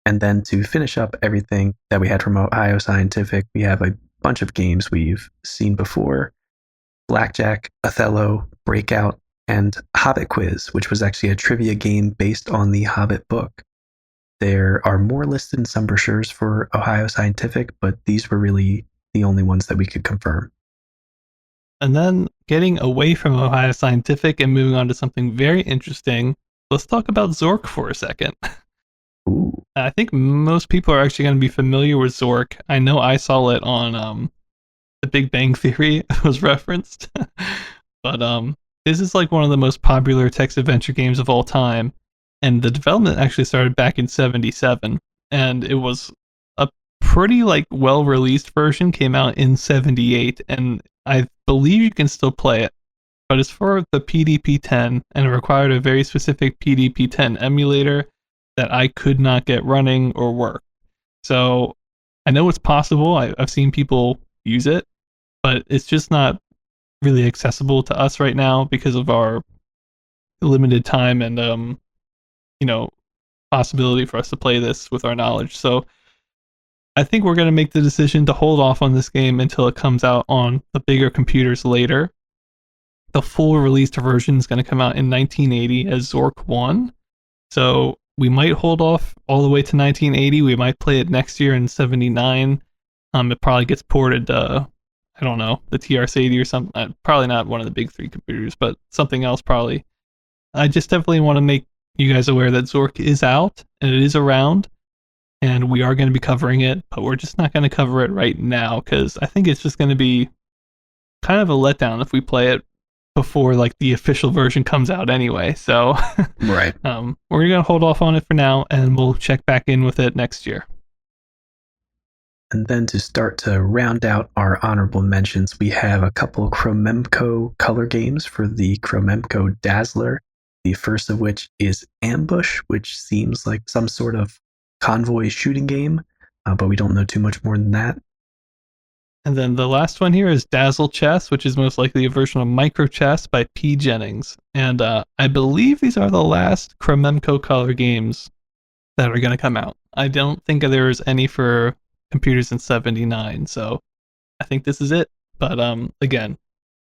And then to finish up everything that we had from Ohio Scientific, we have a bunch of games we've seen before. Blackjack, Othello, Breakout, and Hobbit Quiz, which was actually a trivia game based on the Hobbit book. There are more listed in some brochures for Ohio Scientific, but these were really the only ones that we could confirm. And then getting away from Ohio Scientific and moving on to something very interesting, let's talk about Zork for a second. Ooh. I think most people are actually going to be familiar with Zork. I know I saw it on The Big Bang Theory was referenced. But this is like one of the most popular text adventure games of all time. And the development actually started back in 77. And it was a pretty like well-released version, came out in 78. And I believe you can still play it. But it's for the PDP-10 and it required a very specific PDP-10 emulator that I could not get running or work. So I know it's possible. I've seen people use it, but it's just not really accessible to us right now because of our limited time and you know, possibility for us to play this with our knowledge. So I think we're going to make the decision to hold off on this game until it comes out on the bigger computers later. The full released version is going to come out in 1980 as Zork 1. So we might hold off all the way to 1980. We might play it next year in 79. It probably gets ported to, I don't know, the TRS-80 or something. Probably not one of the big three computers, but something else probably. I just definitely want to make you guys aware that Zork is out and it is around, and we are going to be covering it, but we're just not going to cover it right now because I think it's just going to be kind of a letdown if we play it before like the official version comes out anyway. So Right. we're gonna hold off on it for now, and we'll check back in with it next year. And then to start to round out our honorable mentions, we have a couple Chromemco color games for the Chromemco Dazzler. The first of which is Ambush, which seems like some sort of convoy shooting game, but we don't know too much more than that. And then the last one here is Dazzle Chess, which is most likely a version of Micro Chess by P. Jennings. And I believe these are the last Chromemco color games that are going to come out. I don't think there's any for computers in 79, so I think this is it. But again,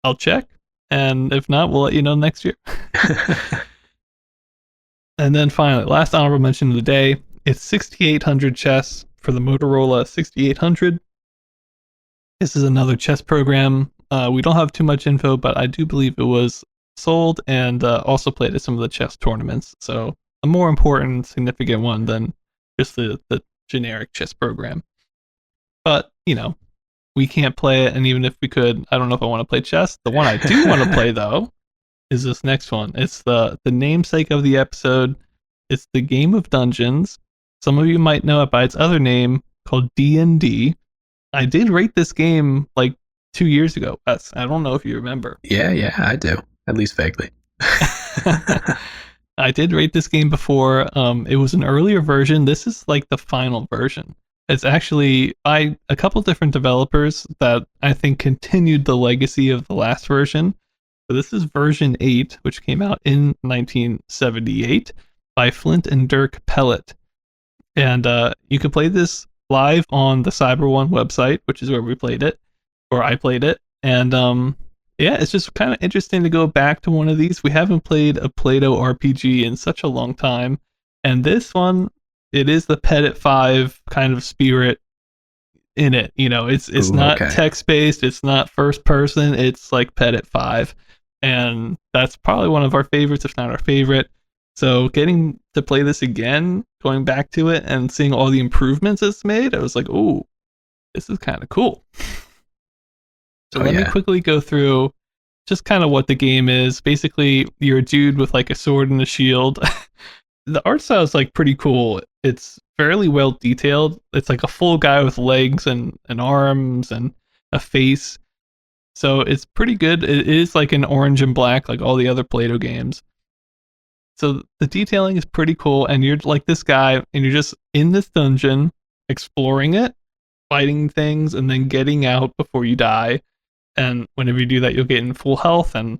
I'll check, and if not, we'll let you know next year. And then finally, last honorable mention of the day, it's 6800 chess for the Motorola 6800. This is another chess program. We don't have too much info, but I do believe it was sold and also played at some of the chess tournaments. So a more important, significant one than just the generic chess program. But, you know, we can't play it, and even if we could, I don't know if I want to play chess. The one I do want to play, though, is this next one. It's the namesake of the episode. It's the Game of Dungeons. Some of you might know it by its other name called D&D. I did rate this game like 2 years ago. Wes. I don't know if you remember. Yeah, I do. At least vaguely. I did rate this game before. It was an earlier version. This is like the final version. It's actually by a couple different developers that I think continued the legacy of the last version. So this is version 8, which came out in 1978 by Flint and Dirk Pellet. And you can play this live on the Cyber One website, which is where we played it, or I played it. And yeah, it's just kind of interesting to go back to one of these. We haven't played a Plato RPG in such a long time. And this one, it is the Petit 5 kind of spirit in it. You know, it's not text-based, it's not first person, it's like Petit 5. And that's probably one of our favorites, if not our favorite. So getting to play this again, going back to it and seeing all the improvements it's made, I was like, ooh, this is kind of cool. So let me quickly go through just kind of what the game is. Basically, you're a dude with like a sword and a shield. The art style is like pretty cool. It's fairly well detailed. It's like a full guy with legs and arms and a face. So it's pretty good. It is like an orange and black, like all the other Plato games. So the detailing is pretty cool, and you're like this guy, and you're just in this dungeon, exploring it, fighting things, and then getting out before you die. And whenever you do that, you'll get in full health, and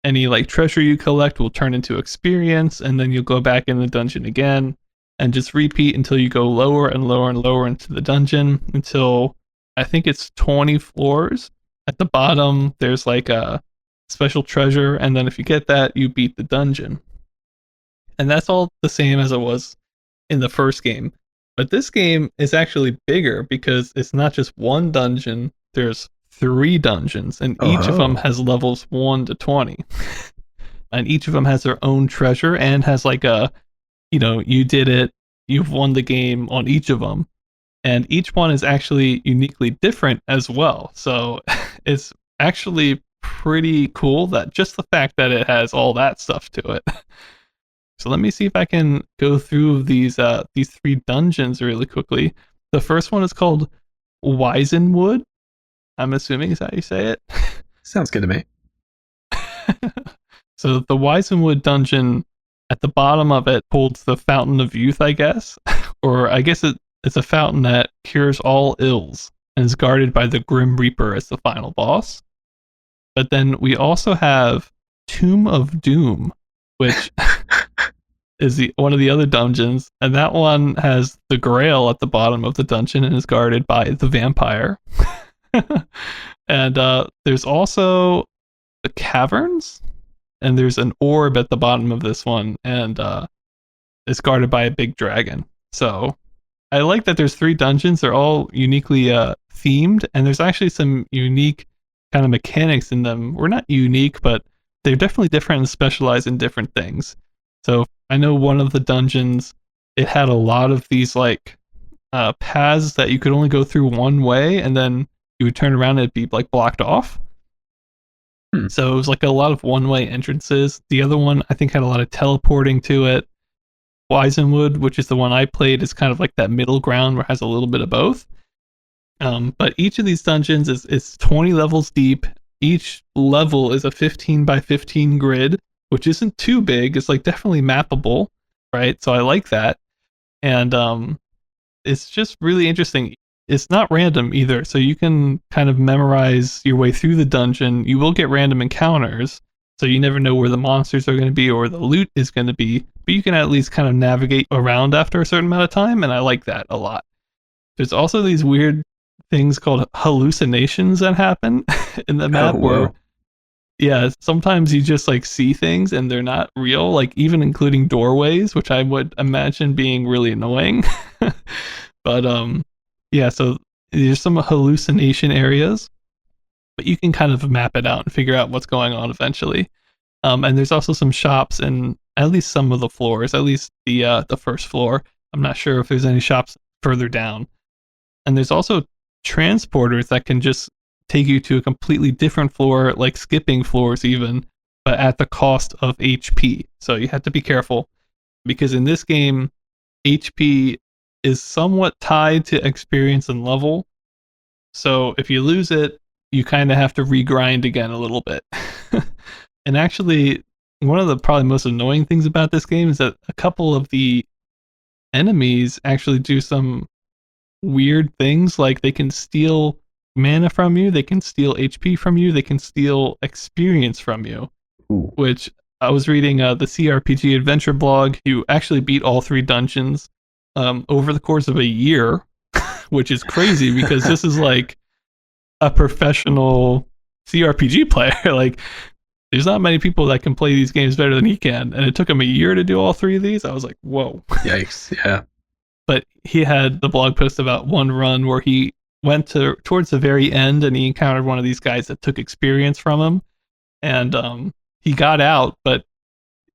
any like treasure you collect will turn into experience, and then you'll go back in the dungeon again, and just repeat until you go lower and lower and lower into the dungeon until I think it's 20 floors. At the bottom, there's like a special treasure, and then if you get that, you beat the dungeon. And that's all the same as it was in the first game. But this game is actually bigger because it's not just one dungeon, there's 3 dungeons, and each of them has levels 1 to 20. And each of them has their own treasure and has like a, you know, you did it, you've won the game on each of them. And each one is actually uniquely different as well. So it's actually pretty cool that just the fact that it has all that stuff to it. So let me see if I can go through these 3 dungeons really quickly. The first one is called Wisenwood. I'm assuming is how you say it. Sounds good to me. So the Wisenwood dungeon, at the bottom of it holds the Fountain of Youth, I guess. Or I guess it's a fountain that cures all ills. and is guarded by the Grim Reaper as the final boss. But then we also have Tomb of Doom, which is one of the other dungeons, and that one has the Grail at the bottom of the dungeon and is guarded by the vampire. And there's also the caverns, and there's an orb at the bottom of this one, and it's guarded by a big dragon. So I like that there's 3 dungeons. They're all uniquely themed, and there's actually some unique kind of mechanics in them. We're not unique, but they're definitely different and specialize in different things. So I know one of the dungeons, it had a lot of these like paths that you could only go through one way, and then you would turn around and it'd be like blocked off. So it was like a lot of one-way entrances. The other one I think had a lot of teleporting to it. Wisenwood, which is the one I played, is kind of like that middle ground where it has a little bit of both. But each of these dungeons is 20 levels deep. Each level is a 15 by 15 grid, which isn't too big. It's like definitely mappable, right? So I like that. And it's just really interesting. It's not random either, so you can kind of memorize your way through the dungeon. You will get random encounters, so you never know where the monsters are going to be or where the loot is going to be, but you can at least kind of navigate around after a certain amount of time, and I like that a lot. There's also these weird things called hallucinations that happen in the map where, yeah, sometimes you just like see things and they're not real, like even including doorways, which I would imagine being really annoying. But yeah, so there's some hallucination areas, but you can kind of map it out and figure out what's going on eventually. And there's also some shops in at least some of the floors, at least the first floor. I'm not sure if there's any shops further down. And there's also transporters that can just take you to a completely different floor, like skipping floors even, but at the cost of HP. So you have to be careful, because in this game, HP is somewhat tied to experience and level. So if you lose it, you kind of have to regrind again a little bit. And actually, one of the probably most annoying things about this game is that a couple of the enemies actually do some weird things, like they can steal mana from you, they can steal HP from you, they can steal experience from you. Ooh. Which I was reading the CRPG adventure blog. You actually beat all 3 dungeons over the course of a year, which is crazy because this is like a professional CRPG player. Like, there's not many people that can play these games better than he can, and it took him a year to do all 3 of these. I was like, whoa. Yikes, yeah. But he had the blog post about one run where he went towards the very end and he encountered one of these guys that took experience from him, and he got out, but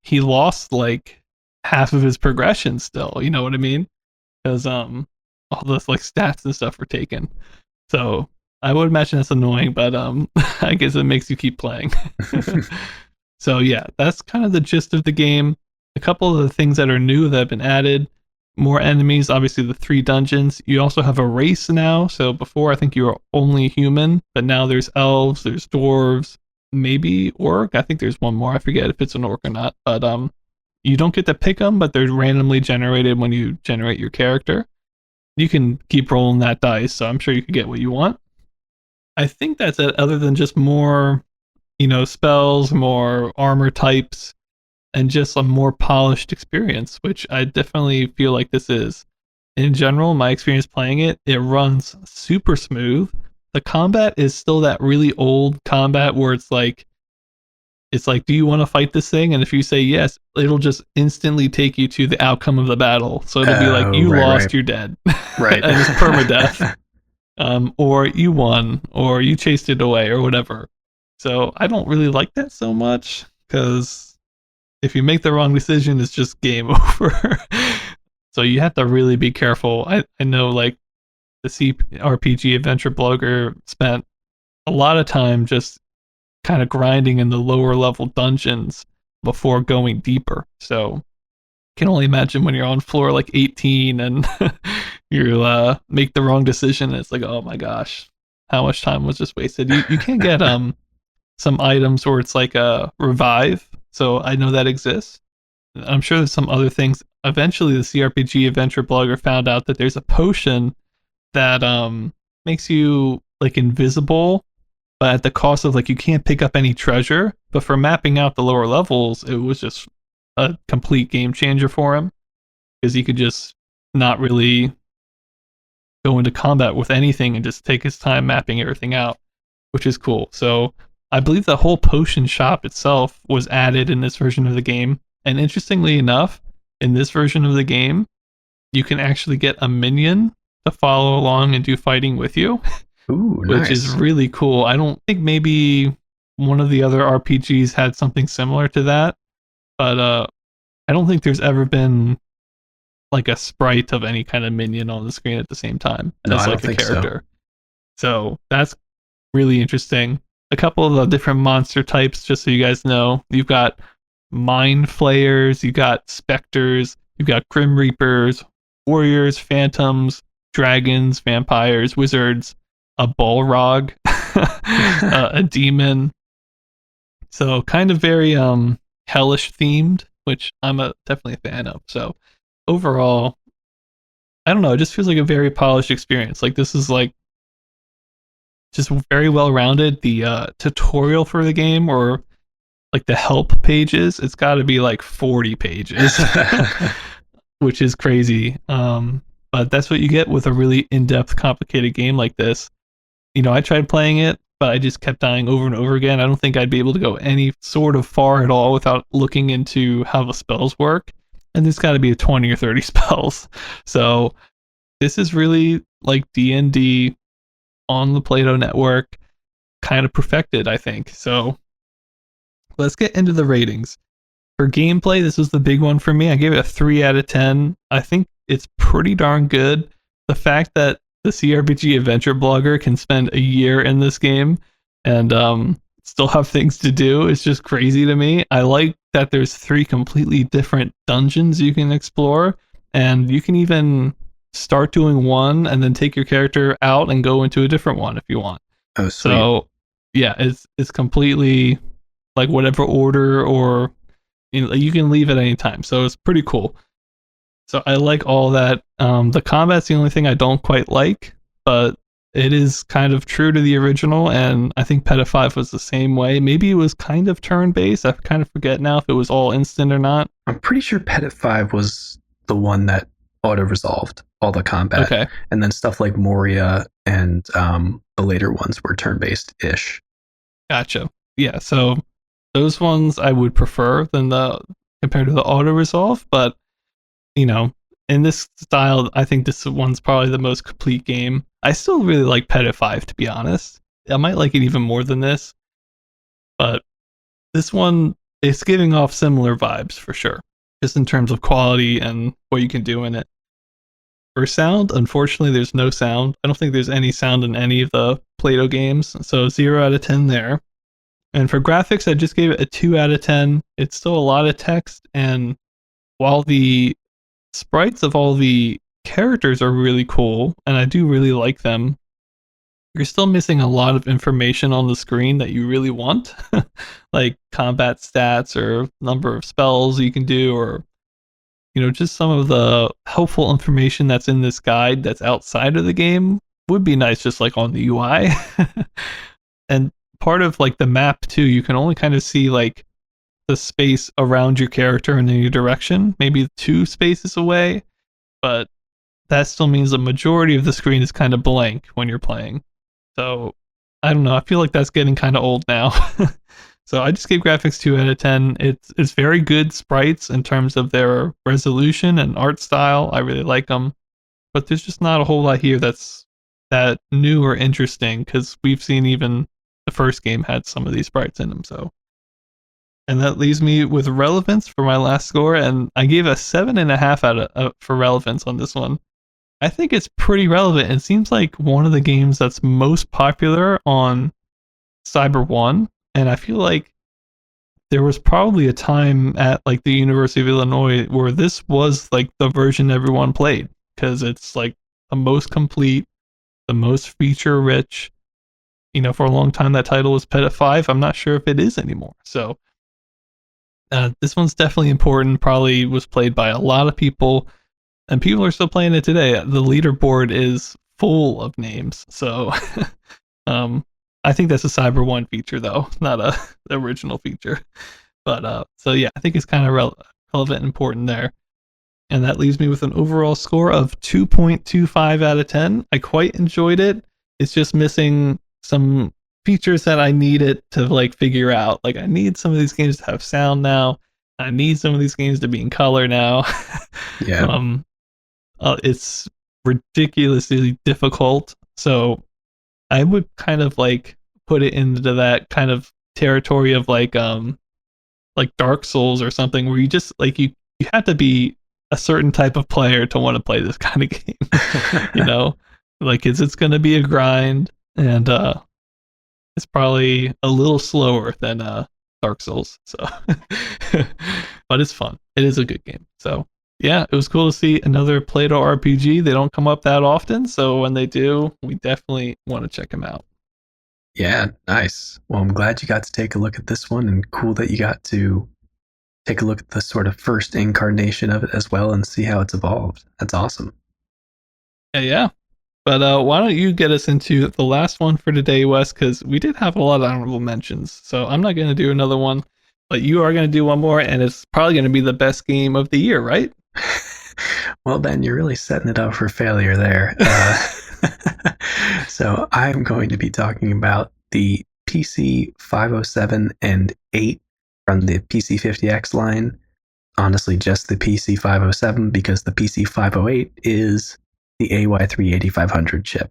he lost like half of his progression still. You know what I mean? Because all the like stats and stuff were taken. So I would imagine that's annoying, but I guess it makes you keep playing. So yeah, that's kind of the gist of the game. A couple of the things that are new that have been added: more enemies, obviously the 3 dungeons. You also have a race now. So before I think you were only human, but now there's elves, there's dwarves, maybe orc. I think there's one more. I forget if it's an orc or not. But you don't get to pick them, but they're randomly generated when you generate your character. You can keep rolling that dice, so I'm sure you could get what you want. I think that's it, other than just more, spells, more armor types, and just a more polished experience, which I definitely feel like this is. In general, my experience playing it runs super smooth. The combat is still that really old combat where it's like, do you want to fight this thing? And if you say yes, it'll just instantly take you to the outcome of the battle. So it'll be like, you lost, you're dead. Right. And it's permadeath. Or you won, or you chased it away, or whatever. So I don't really like that so much, because if you make the wrong decision, it's just game over. So you have to really be careful. I know, like, the CRPG adventure blogger spent a lot of time just kind of grinding in the lower level dungeons before going deeper. So I can only imagine when you're on floor like 18 and you make the wrong decision. It's like, oh my gosh, how much time was just wasted. You can get some items where it's like a revive. So I know that exists. I'm sure there's some other things. Eventually the CRPG adventure blogger found out that there's a potion that makes you like invisible, but at the cost of like you can't pick up any treasure. But for mapping out the lower levels, it was just a complete game changer for him because he could just not really go into combat with anything and just take his time mapping everything out, which is cool. So I believe the whole potion shop itself was added in this version of the game. And interestingly enough, in this version of the game, you can actually get a minion to follow along and do fighting with you. Ooh, which nice. is really cool. I don't think maybe one of the other RPGs had something similar to that, but I don't think there's ever been like a sprite of any kind of minion on the screen at the same time No, as I don't like a think so. character. So that's really interesting. A couple of the different monster types, just so you guys know, you've got mind flayers, you've got specters, you've got grim reapers, warriors, phantoms, dragons, vampires, wizards, a balrog, a demon. So kind of very hellish themed, which I'm definitely a fan of. So overall, I don't know, it just feels like a very polished experience. Like this is like just very well rounded. The tutorial for the game or like the help pages, it's got to be like 40 pages, which is crazy. But that's what you get with a really in-depth, complicated game like this. You know, I tried playing it, but I just kept dying over and over again. I don't think I'd be able to go any sort of far at all without looking into how the spells work. And there's got to be 20 or 30 spells. So this is really like D&D on the Plato network, kind of perfected, I think. So let's get into the ratings. For gameplay, this was the big one for me. I gave it a 3 out of 10. I think it's pretty darn good. The fact that the CRPG adventure blogger can spend a year in this game and still have things to do is just crazy to me. I like that there's 3 completely different dungeons you can explore, and you can even start doing one and then take your character out and go into a different one if you want. Oh, sweet. So yeah, it's completely like whatever order, or you can leave at any time. So it's pretty cool. So I like all that. The combat's the only thing I don't quite like, but it is kind of true to the original, and I think Peta 5 was the same way. Maybe it was kind of turn-based. I kind of forget now if it was all instant or not. I'm pretty sure Peta 5 was the one that auto-resolved all the combat. Okay. And then stuff like Moria and the later ones were turn-based-ish. Gotcha. Yeah, so those ones I would prefer than compared to the auto-resolve, but you know, in this style, I think this one's probably the most complete game. I still really like Peta 5, to be honest. I might like it even more than this, but this one is giving off similar vibes for sure, just in terms of quality and what you can do in it. For sound, unfortunately, there's no sound. I don't think there's any sound in any of the Plato games, so 0 out of 10 there. And for graphics, I just gave it a 2 out of 10. It's still a lot of text, and while the sprites of all the characters are really cool, and I do really like them, you're still missing a lot of information on the screen that you really want, like combat stats or number of spells you can do, or just some of the helpful information that's in this guide that's outside of the game would be nice, just like on the UI. And part of like the map too, you can only kind of see like the space around your character and in your direction, maybe 2 spaces away, but that still means the majority of the screen is kind of blank when you're playing. So I don't know, I feel like that's getting kind of old now. So I just gave graphics 2 out of 10. It's very good sprites in terms of their resolution and art style. I really like them, but there's just not a whole lot here that's that new or interesting, because we've seen even the first game had some of these sprites in them. So, and that leaves me with relevance for my last score, and I gave a 7.5 out of for relevance on this one. I think it's pretty relevant. It seems like one of the games that's most popular on Cyber 1, and I feel like there was probably a time at like the University of Illinois where this was like the version everyone played, because it's like the most complete, the most feature rich. For a long time that title was Peta 5. I'm not sure if it is anymore. So this one's definitely important. Probably was played by a lot of people, and people are still playing it today. The leaderboard is full of names. So um, I think that's a Cyber One feature though, not a the original feature. But so yeah, I think it's kind of relevant and important there. And that leaves me with an overall score of 2.25 out of 10. I quite enjoyed it. It's just missing some features that I needed to like figure out. Like I need some of these games to have sound now. I need some of these games to be in color now. Yeah. um, it's ridiculously difficult. So I would kind of like put it into that kind of territory of like Dark Souls or something where you just like you have to be a certain type of player to want to play this kind of game. You know, like it's going to be a grind, and it's probably a little slower than Dark Souls. So, but it's fun. It is a good game. So yeah, it was cool to see another Plato RPG. They don't come up that often, so when they do, we definitely want to check them out. Yeah, nice. Well, I'm glad you got to take a look at this one, and cool that you got to take a look at the sort of first incarnation of it as well and see how it's evolved. That's awesome. Yeah, yeah. But why don't you get us into the last one for today, Wes? Because we did have a lot of honorable mentions. So I'm not going to do another one, but you are going to do one more, and it's probably going to be the best game of the year, right? Well, Ben, you're really setting it up for failure there. So I'm going to be talking about the PC 507 and 8 from the PC 50X line. Honestly, just the PC 507 because the PC 508 is the AY3 8500 chip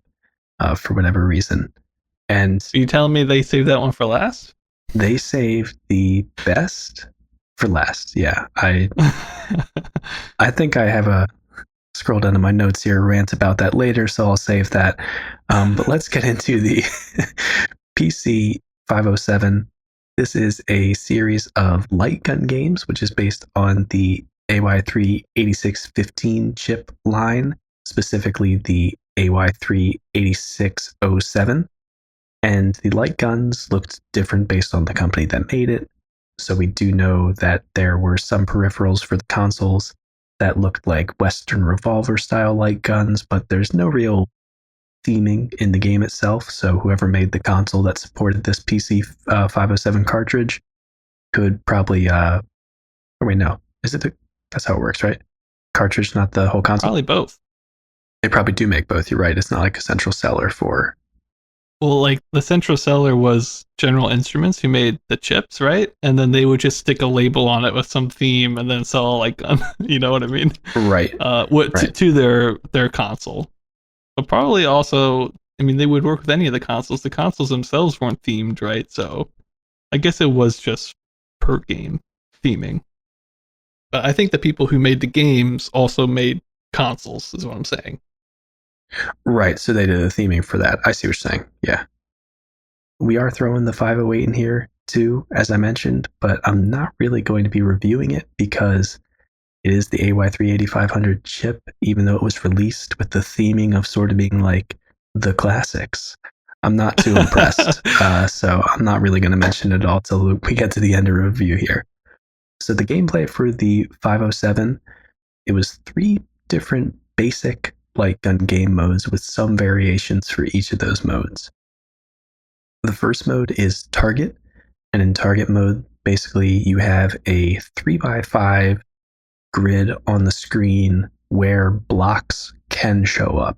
for whatever reason. And Are you telling me they saved that one for last? they saved the best for last. Yeah, I think I have a scroll down to my notes here, rant about that later, so I'll save that. But let's get into the PC 507. This is a series of light gun games, which is based on the AY3 8615 chip line, specifically the AY3 8607. And the light guns looked different based on the company that made it. So we do know that there were some peripherals for the consoles that looked like Western revolver style light guns, but there's no real theming in the game itself. So whoever made the console that supported this PC 507 cartridge could probably, or wait, no, is it? That's how it works, right? Cartridge, not the whole console. Probably both. They probably do make both. You're right. It's not like a central seller for. Well, like the central seller was General Instruments, who made the chips, right? And then they would just stick a label on it with some theme, and then sell like, you know what I mean? Right. What Right. to their console. But probably also, I mean, they would work with any of the consoles. The consoles themselves weren't themed, right? So I guess it was just per game theming. But I think the people who made the games also made consoles, is what I'm saying. Right. So they did a theming for that. I see what you're saying. Yeah. We are throwing the 508 in here too, as I mentioned, but I'm not really going to be reviewing it because it is the AY3 8500 chip, even though it was released with the theming of sort of being like the classics. I'm not too impressed. So I'm not really going to mention it all till we get to the end of the review here. So the gameplay for the 507, it was 3 different basic light gun game modes with some variations for each of those modes. The first mode is target, and in target mode, basically you have a 3x5 grid on the screen where blocks can show up.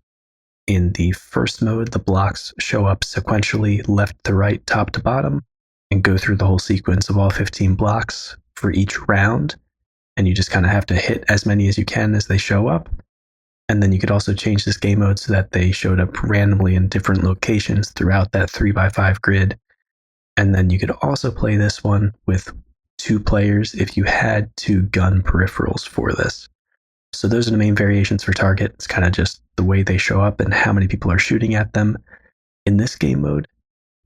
In the first mode, the blocks show up sequentially left to right, top to bottom, and go through the whole sequence of all 15 blocks for each round. And you just kind of have to hit as many as you can as they show up. And then you could also change this game mode so that they showed up randomly in different locations throughout that 3x5 grid. And then you could also play this one with 2 players if you had 2 gun peripherals for this. So those are the main variations for target. It's kind of just the way they show up and how many people are shooting at them. In this game mode,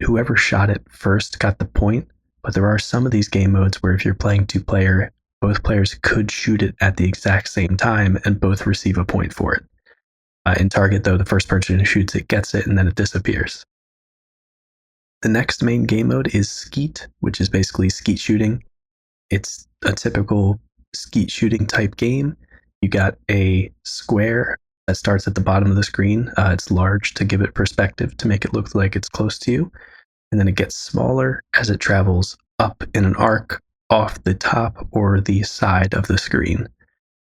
whoever shot it first got the point, but there are some of these game modes where if you're playing 2-player, both players could shoot it at the exact same time and both receive a point for it. In target, though, the first person who shoots it gets it and then it disappears. The next main game mode is Skeet, which is basically skeet shooting. It's a typical skeet shooting type game. You got a square that starts at the bottom of the screen. It's large to give it perspective, to make it look like it's close to you. And then it gets smaller as it travels up in an arc off the top or the side of the screen.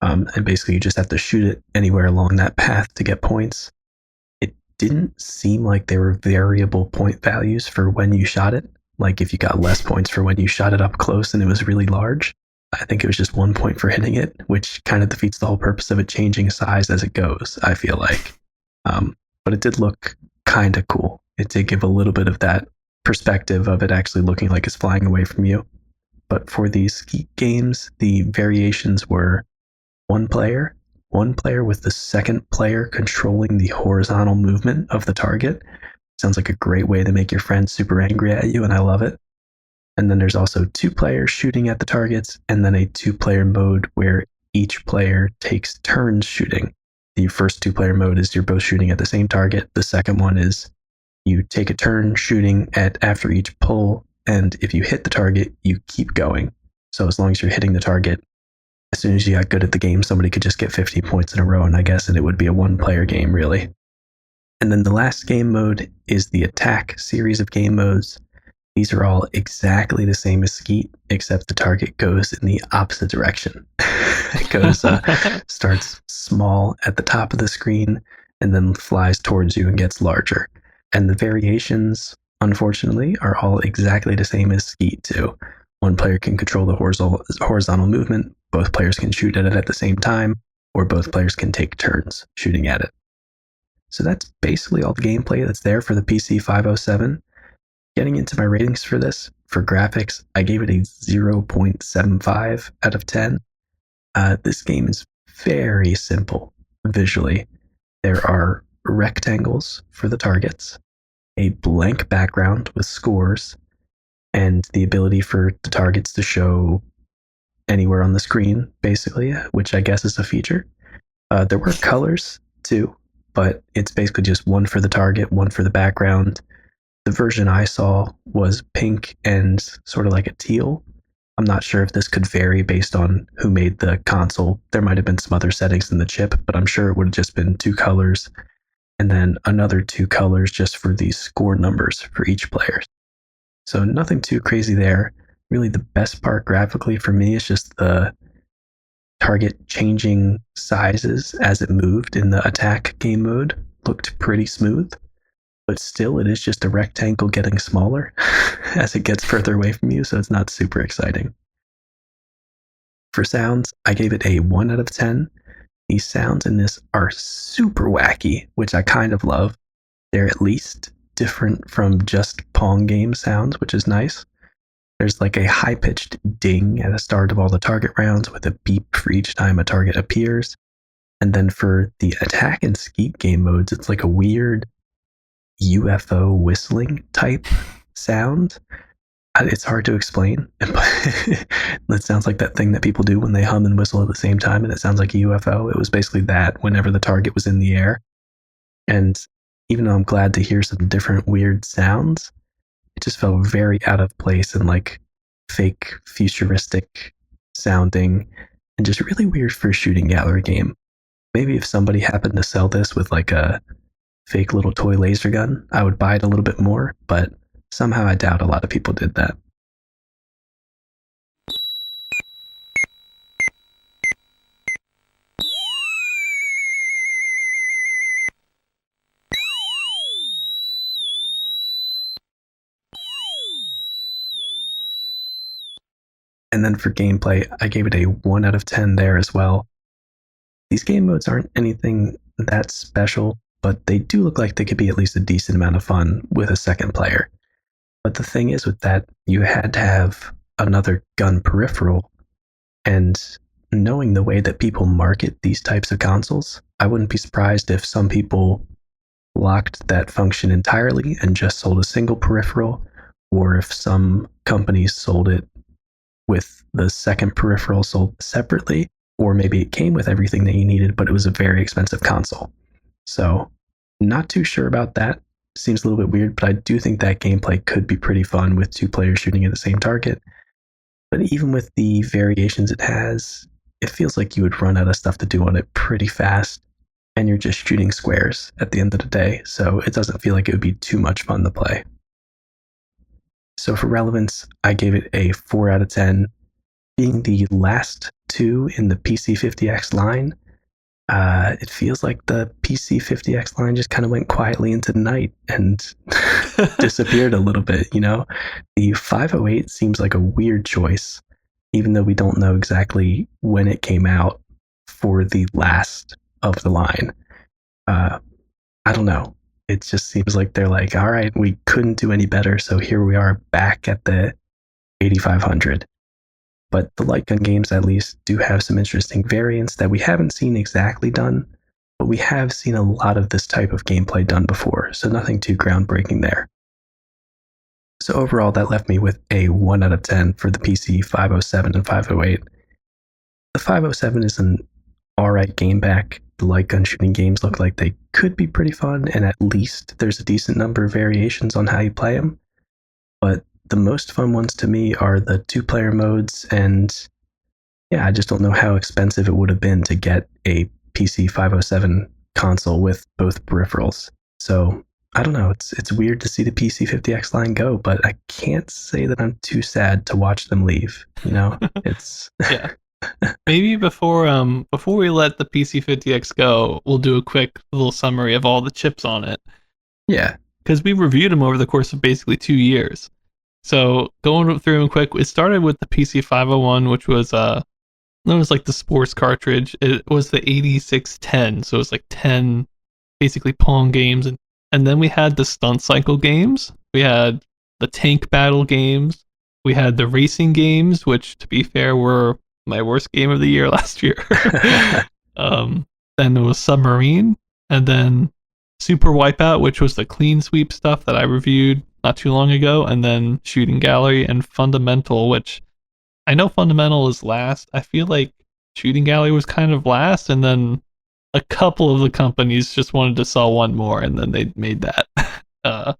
And basically, you just have to shoot it anywhere along that path to get points. It didn't seem like there were variable point values for when you shot it. Like if you got less points for when you shot it up close and it was really large. I think it was just 1 point for hitting it, which kind of defeats the whole purpose of it changing size as it goes, I feel like. But it did look kind of cool. It did give a little bit of that perspective of it actually looking like it's flying away from you. But for these skeet games, the variations were one player with the second player controlling the horizontal movement of the target. Sounds like a great way to make your friend super angry at you, and I love it. And then there's also 2 players shooting at the targets, and then a 2-player mode where each player takes turns shooting. The first 2-player mode is you're both shooting at the same target. The second one is you take a turn shooting at after each pull, and if you hit the target, you keep going. So as long as you're hitting the target, as soon as you got good at the game, somebody could just get 50 points in a row, and it would be a 1-player game, really. And then the last game mode is the attack series of game modes. These are all exactly the same as Skeet, except the target goes in the opposite direction. It goes, starts small at the top of the screen and then flies towards you and gets larger. And the variations, unfortunately, are all exactly the same as Skeet too. One player can control the horizontal movement, both players can shoot at it at the same time, or both players can take turns shooting at it. So that's basically all the gameplay that's there for the PC 507. Getting into my ratings for this, for graphics, I gave it a 0.75 out of 10. This game is very simple visually. There are rectangles for the targets, a blank background with scores, and the ability for the targets to show anywhere on the screen, basically, which I guess is a feature. There were colors too, but it's basically just one for the target, one for the background. The version I saw was pink and sort of like a teal. I'm not sure if this could vary based on who made the console. There might have been some other settings in the chip, but I'm sure it would have just been 2 colors and then another 2 colors just for the score numbers for each player. So nothing too crazy there. Really the best part graphically for me is just the target changing sizes as it moved in the attack game mode. Looked pretty smooth. But still, it is just a rectangle getting smaller as it gets further away from you, so it's not super exciting. For sounds, I gave it a 1 out of 10. These sounds in this are super wacky, which I kind of love. They're at least different from just Pong game sounds, which is nice. There's like a high-pitched ding at the start of all the target rounds with a beep for each time a target appears. And then for the attack and skeet game modes, it's like a weird UFO whistling type sound. It's hard to explain, but it sounds like that thing that people do when they hum and whistle at the same time, and it sounds like a UFO. It was basically that whenever the target was in the air. And even though I'm glad to hear some different weird sounds, it just felt very out of place and like fake futuristic sounding and just really weird for a shooting gallery game. Maybe if somebody happened to sell this with like a fake little toy laser gun, I would buy it a little bit more, but somehow I doubt a lot of people did that. And then for gameplay, I gave it a 1 out of 10 there as well. These game modes aren't anything that special, but they do look like they could be at least a decent amount of fun with a second player. But the thing is with that, you had to have another gun peripheral, and knowing the way that people market these types of consoles, I wouldn't be surprised if some people locked that function entirely and just sold a single peripheral, or if some companies sold it with the second peripheral sold separately, or maybe it came with everything that you needed, but it was a very expensive console. So, not too sure about that. Seems a little bit weird, but I do think that gameplay could be pretty fun with 2 players shooting at the same target. But even with the variations it has, it feels like you would run out of stuff to do on it pretty fast. and you're just shooting squares at the end of the day, so it doesn't feel like it would be too much fun to play. So for relevance, I gave it a 4 out of 10. Being the last two in the PC50X line, it feels like the PC50X line just kind of went quietly into the night and disappeared a little bit, you know? The 508 seems like a weird choice, even though we don't know exactly when it came out for the last of the line. I don't know. It just seems like they're like, all right, we couldn't do any better, so here we are back at the 8500. But the light gun games at least do have some interesting variants that we haven't seen exactly done, but we have seen a lot of this type of gameplay done before, so nothing too groundbreaking there. So overall, that left me with a 1 out of 10 for the PC 507 and 508. The 507 is an alright game back. The light gun shooting games look like they could be pretty fun, and at least there's a decent number of variations on how you play them. But the most fun ones to me are the 2-player modes, and yeah, I just don't know how expensive it would have been to get a PC 507 console with both peripherals. So I don't know. It's weird to see the PC50X line go, but I can't say that I'm too sad to watch them leave. You know, it's yeah. Maybe before we let the PC50X go, we'll do a quick little summary of all the chips on it. Yeah, because we reviewed them over the course of basically 2 years. So going through them quick, it started with the PC501, which was known as like the sports cartridge. It was the 8610, so it was like 10 basically Pong games, and then we had the stunt cycle games. We had the tank battle games. We had the racing games, which to be fair were my worst game of the year last year. Then it was submarine, and then Super Wipeout, which was the clean sweep stuff that I reviewed not too long ago, and then Shooting Gallery and Fundamental, which I know Fundamental is last. I feel like Shooting Gallery was kind of last, and then a couple of the companies just wanted to sell one more, and then they made that. The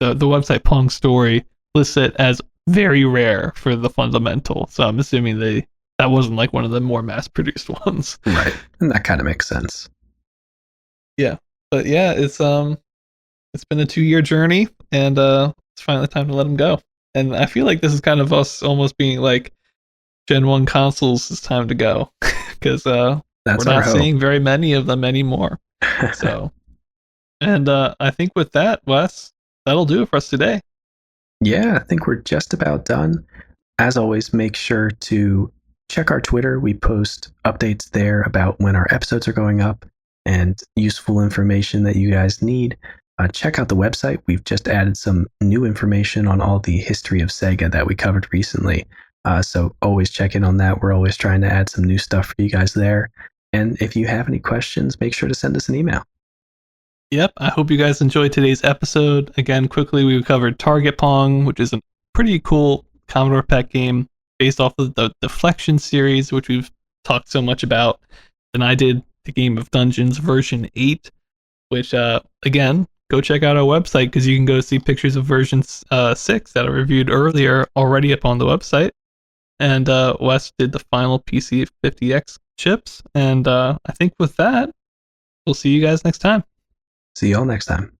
website Pong Story lists it as very rare for the Fundamental, so I'm assuming that wasn't like one of the more mass-produced ones. Right, and that kind of makes sense. Yeah, but yeah, it's been a 2-year journey, and it's finally time to let them go. And I feel like this is kind of us almost being like, Gen 1 consoles, it's time to go, because we're not seeing very many of them anymore. So, and I think with that, Wes, that'll do it for us today. Yeah, I think we're just about done. As always, make sure to check our Twitter. We post updates there about when our episodes are going up and useful information that you guys need. Check out the website. We've just added some new information on all the history of Sega that we covered recently. So always check in on that. We're always trying to add some new stuff for you guys there. And if you have any questions, make sure to send us an email. Yep, I hope you guys enjoyed today's episode. Again, quickly, we covered Target Pong, which is a pretty cool Commodore PET game based off of the Deflection series, which we've talked so much about. Then I did the Game of Dungeons version 8, which, again, go check out our website because you can go see pictures of version 6 that I reviewed earlier already up on the website. And Wes did the final PC50X chips. And I think with that, we'll see you guys next time. See y'all next time.